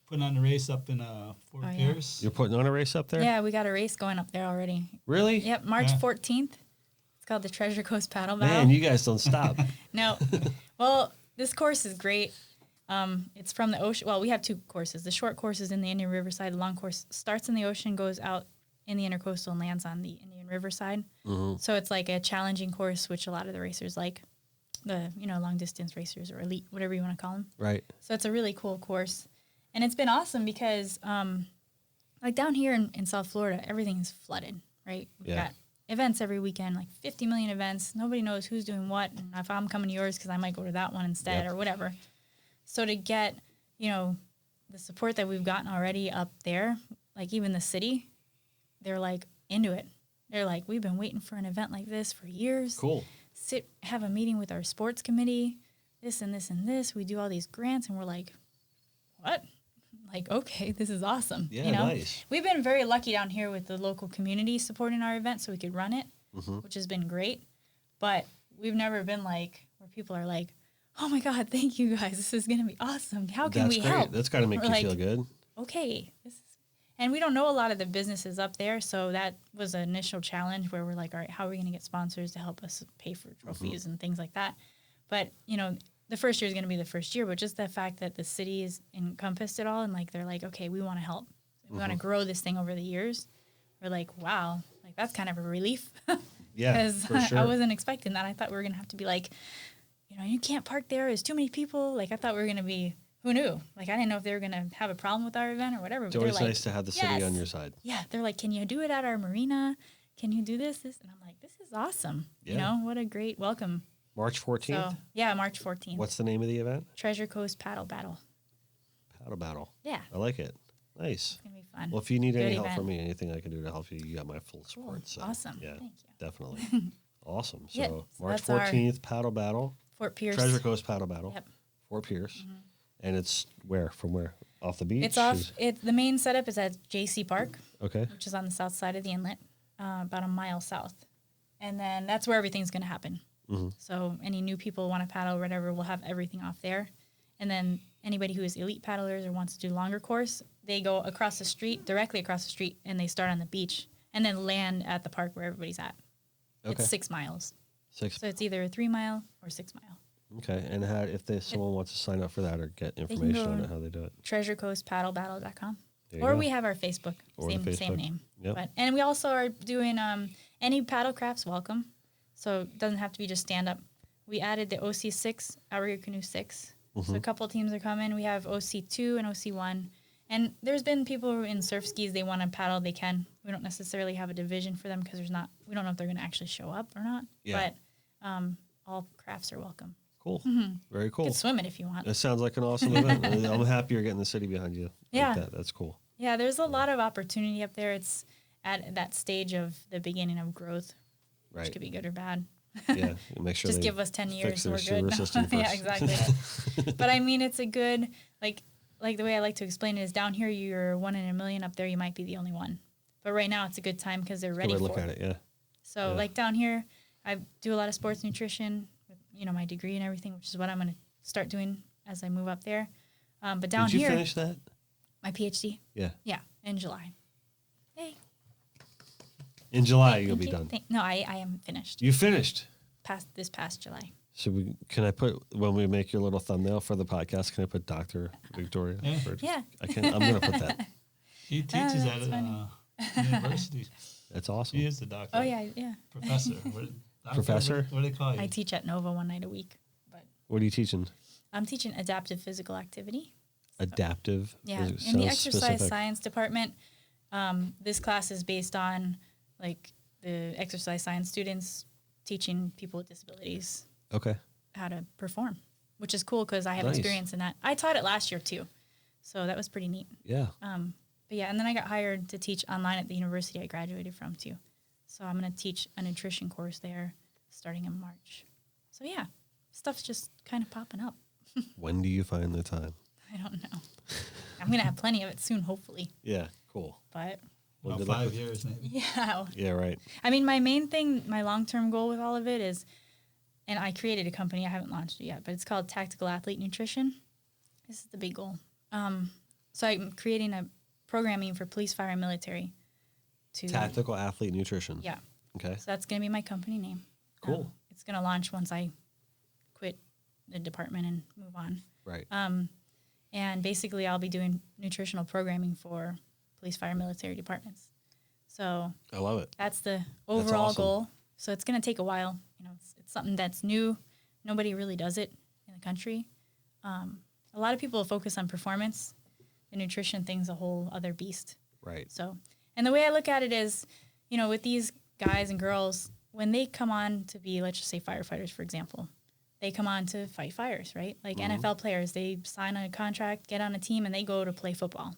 Putting on a race up in Fort Pierce. You're putting on a race up there? Yeah, we got a race going up there already. Really? Yep, March 14th. It's called the Treasure Coast Paddle Battle. Man, you guys don't stop. No. Well, this course is great. It's from the ocean. Well, we have two courses. The short course is in the Indian River side. The long course starts in the ocean, goes out in the intercoastal and lands on the Indian River side. So it's like a challenging course, which a lot of the racers like. The, you know, long distance racers or elite, whatever you want to call them. Right. So it's a really cool course. And it's been awesome because, like down here in South Florida, everything is flooded, right? We've got events every weekend, like 50 million events. Nobody knows who's doing what. And if I'm coming to yours because I might go to that one instead or whatever. So to get, you know, the support that we've gotten already up there, like even the city, they're like into it. They're like, we've been waiting for an event like this for years. Cool. Have a meeting with our sports committee, this and this and this. We do all these grants and we're like, what? Like, okay, this is awesome. Yeah, you know? nice. We've been very lucky down here with the local community supporting our event so we could run it, which has been great. But we've never been like where people are like, oh my God, thank you guys. This is going to be awesome. How can we help? That's got to make We're you like, feel good. Okay. And we don't know a lot of the businesses up there. So that was an initial challenge where we're like, all right, how are we going to get sponsors to help us pay for trophies and things like that? But, you know, the first year is going to be the first year, but just the fact that the city is encompassed it all and like they're like, okay, we want to help. We want to grow this thing over the years. We're like, wow, like that's kind of a relief. Yeah, Because for sure. I wasn't expecting that. I thought we were going to have to be like, you know, you can't park there. There's too many people. Like I thought we were going to be, who knew? Like I didn't know if they were going to have a problem with our event or whatever. It's But they're always like, nice to have the city on your side. yeah, they're like, can you do it at our marina? Can you do this? And I'm like, this is awesome. Yeah. You know, what a great welcome. March 14th? So, yeah, March 14th. What's the name of the event? Treasure Coast Paddle Battle. Paddle Battle. Yeah. I like it. Nice. It's going to be fun. Well, if you need Good any help event. from me, anything I can do to help you, you got my full support. So, Awesome. Yeah, Thank you. definitely. Awesome. So, Yeah, so March that's our 14th, Paddle Battle. Fort Pierce. Treasure Coast Paddle Battle. Yep. Fort Pierce. And it's where? From where? Off the beach? It's off. The main setup is at JC Park, Okay. which is on the south side of the inlet, about a mile south. And then that's where everything's going to happen. So any new people want to paddle or whatever, we'll have everything off there. And then anybody who is elite paddlers or wants to do longer course, they go across the street, directly across the street, and they start on the beach and then land at the park where everybody's at. Okay. It's 6 miles. 6. So it's either a 3 mile or 6 mile. Okay. And someone wants to sign up for that or get can information go on it, how they do it. TreasureCoastPaddleBattle.com. There you Or go. we have our Facebook, Or the same Facebook. name. Yep. And we also are doing any paddle crafts welcome. So it doesn't have to be just stand up. We added the OC6, Outrigger Canoe 6. So a couple teams are coming. We have OC2 and OC1. And there's been people who are in surf skis, they want to paddle, they can. We don't necessarily have a division for them because we don't know if they're going to actually show up or not. Yeah. But all crafts are welcome. Cool. Very cool. You can swim it if you want. That sounds like an awesome event. I'm happy you're getting the city behind you. Yeah. Like that. That's cool. Yeah, there's a lot of opportunity up there. It's at that stage of the beginning of growth, which Right. could be good or bad. Yeah. Make sure Just they give us 10 years fix and their we're sewer good. system Yeah, first. exactly. But I mean, it's a good, like the way I like to explain it is down here, you're 1 in a million. Up there, you might be the only one. But right now, it's a good time because they're ready Good way for to look at it. Yeah. So Yeah. like down here, I do a lot of sports nutrition, with, you know, my degree and everything, which is what I'm going to start doing as I move up there. But down Did you here, finish that? my PhD, Yeah. yeah, in July. Hey. In July, Thank you'll be you. done. No, I am finished. You finished. This past July. So can I put, when we make your little thumbnail for the podcast, can I put Dr. Victoria? Yeah. Yeah. I'm going to put that. He teaches at that's funny. university. That's awesome. He is the doctor. Oh yeah, yeah. Professor. Doctor, Professor? What do they call you? I teach at Nova one night a week, but What are you teaching? I'm teaching adaptive physical activity. Adaptive? Yeah, It in the sounds exercise specific. science department, this class is based on like the exercise science students teaching people with disabilities. Okay. how to perform, which is cool because I have Nice. experience in that. I taught it last year too, so that was pretty neat. Yeah. But yeah, and then I got hired to teach online at the university I graduated from too. So I'm going to teach a nutrition course there starting in March. So yeah, stuff's just kind of popping up. When do you find the time? I don't know. I'm going to have plenty of it soon, hopefully. Yeah, cool. But Well, About good luck 5 with- years, maybe. yeah, Yeah, right. I mean, my main thing, my long-term goal with all of it is, and I created a company, I haven't launched it yet, but it's called Tactical Athlete Nutrition. This is the big goal. So I'm creating a programming for police, fire, and military. Tactical Athlete Nutrition. Yeah. Okay. So that's going to be my company name. Cool. It's going to launch once I quit the department and move on. Right. And basically, I'll be doing nutritional programming for police, fire, military departments. So I love it. that's the overall awesome. goal. So it's going to take a while. You know, it's something that's new. Nobody really does it in the country. A lot of people focus on performance. The nutrition thing's a whole other beast. Right. So, and the way I look at it is, you know, with these guys and girls, when they come on to be, let's just say firefighters, for example, they come on to fight fires, right? Like NFL players, they sign a contract, get on a team, and they go to play football.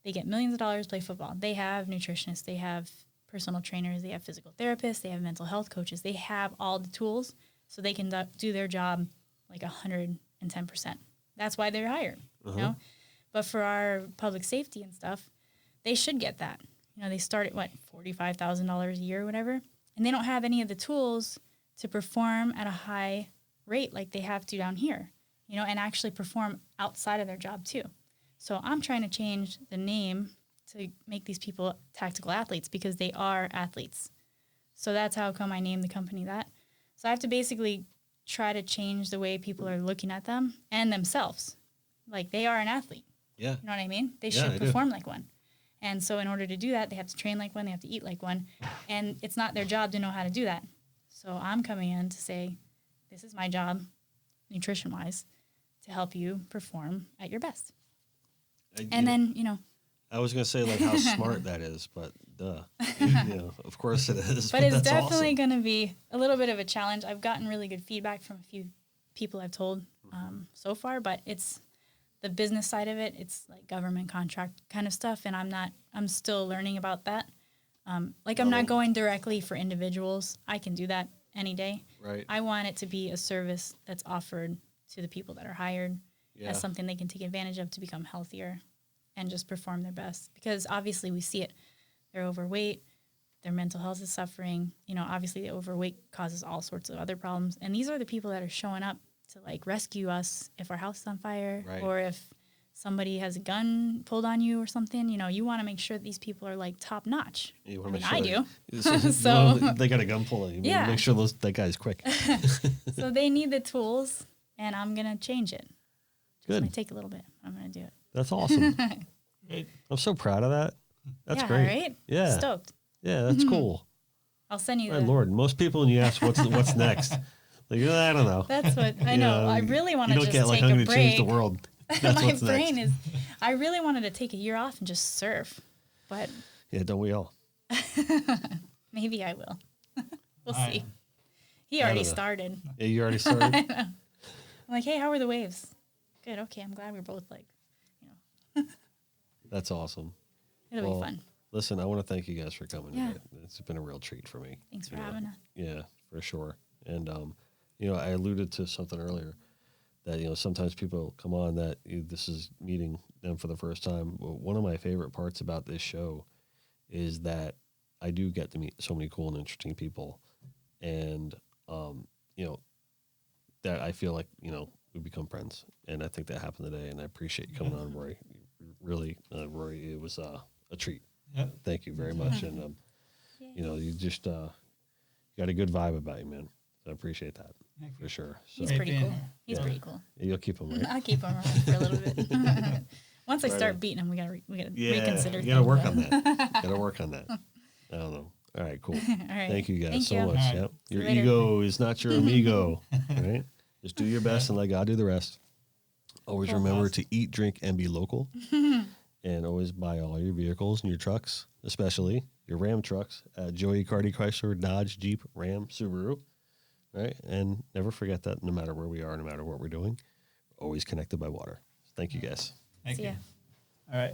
They get millions of dollars, play football. They have nutritionists, they have personal trainers, they have physical therapists, they have mental health coaches. They have all the tools so they can do their job like 110%. That's why they're hired, you know? But for our public safety and stuff, they should get that. You know, they start at, $45,000 a year or whatever, and they don't have any of the tools to perform at a high rate like they have to down here, you know, and actually perform outside of their job too. So I'm trying to change the name to make these people tactical athletes because they are athletes. So that's how come I named the company that. So I have to basically try to change the way people are looking at them and themselves. Like they are an athlete. Yeah. You know what I mean? They Yeah, I should do. perform like one. And so in order to do that, they have to train like one, they have to eat like one. And it's not their job to know how to do that. So I'm coming in to say, this is my job, nutrition-wise, to help you perform at your best. And then, you know. I was going to say, like, how smart that is, but duh. You know, of course it is. But it's that's definitely awesome. going to be a little bit of a challenge. I've gotten really good feedback from a few people I've told so far, but it's the business side of it. It's like government contract kind of stuff, and I'm still learning about that. I'm not going directly for individuals. I can do that any day. Right. I want it to be a service that's offered to the people that are hired as something they can take advantage of to become healthier and just perform their best. Because obviously we see it. They're overweight. Their mental health is suffering. You know, obviously the overweight causes all sorts of other problems. And these are the people that are showing up to like rescue us if our house is on fire or if somebody has a gun pulled on you or something. You know, you want to make sure that these people are like top notch. You I wanna mean, make sure I do. So, So- well, they got a gun pull on you. Yeah. Make sure that guy's quick. So they need the tools, and I'm going to change it. It's Good. going to take a little bit. I'm going to do it. That's awesome. Great. I'm so proud of that. That's yeah, great. right? Yeah. Stoked. Yeah, that's cool. I'll send you My the... Lord, most people when you ask what's next, like I don't know. That's what I You know. I really want you to don't just get like take I'm a going to change break. the world. That's My what's brain next. is. I really wanted to take a year off and just surf, but Yeah, don't we all? maybe I will. We'll I see. am. He I already don't know. started. Yeah, you already started. I'm like, hey, how are the waves? Good. Okay, I'm glad we're both like, That's awesome. it'll Well, be fun. Listen, I want to thank you guys for coming Yeah. today. It's been a real treat for me. Thanks for you know. having us. Yeah, for sure. And you know, I alluded to something earlier that sometimes people come on that this is meeting them for the first time. Well, one of my favorite parts about this show is that I do get to meet so many cool and interesting people, and that I feel like we become friends, and I think that happened today. And I appreciate you coming on, Roy. Really, Roy, it was a treat. Yep. Thank you very much, and you just got a good vibe about you, man. So I appreciate that Thank for sure. So He's Great pretty being cool. here. He's Yeah. pretty cool. you'll keep him right. I'll keep him around for a little bit. Once I Right start on. beating him, we gotta Yeah, reconsider. you gotta things, work but- on that. Gotta work on that. I don't know. All right, cool. All right. Thank you guys Thank so you. much. All right. Yep. See you Your later. ego is not your amigo. Right? Just do your best and let God do the rest. Always Cool. remember to eat, drink, and be local. And always buy all your vehicles and your trucks, especially your Ram trucks at Joey Cardi Chrysler, Dodge, Jeep, Ram, Subaru. right? And never forget that no matter where we are, no matter what we're doing, we're always connected by water. Thank you, guys. Thank See you. ya. All right.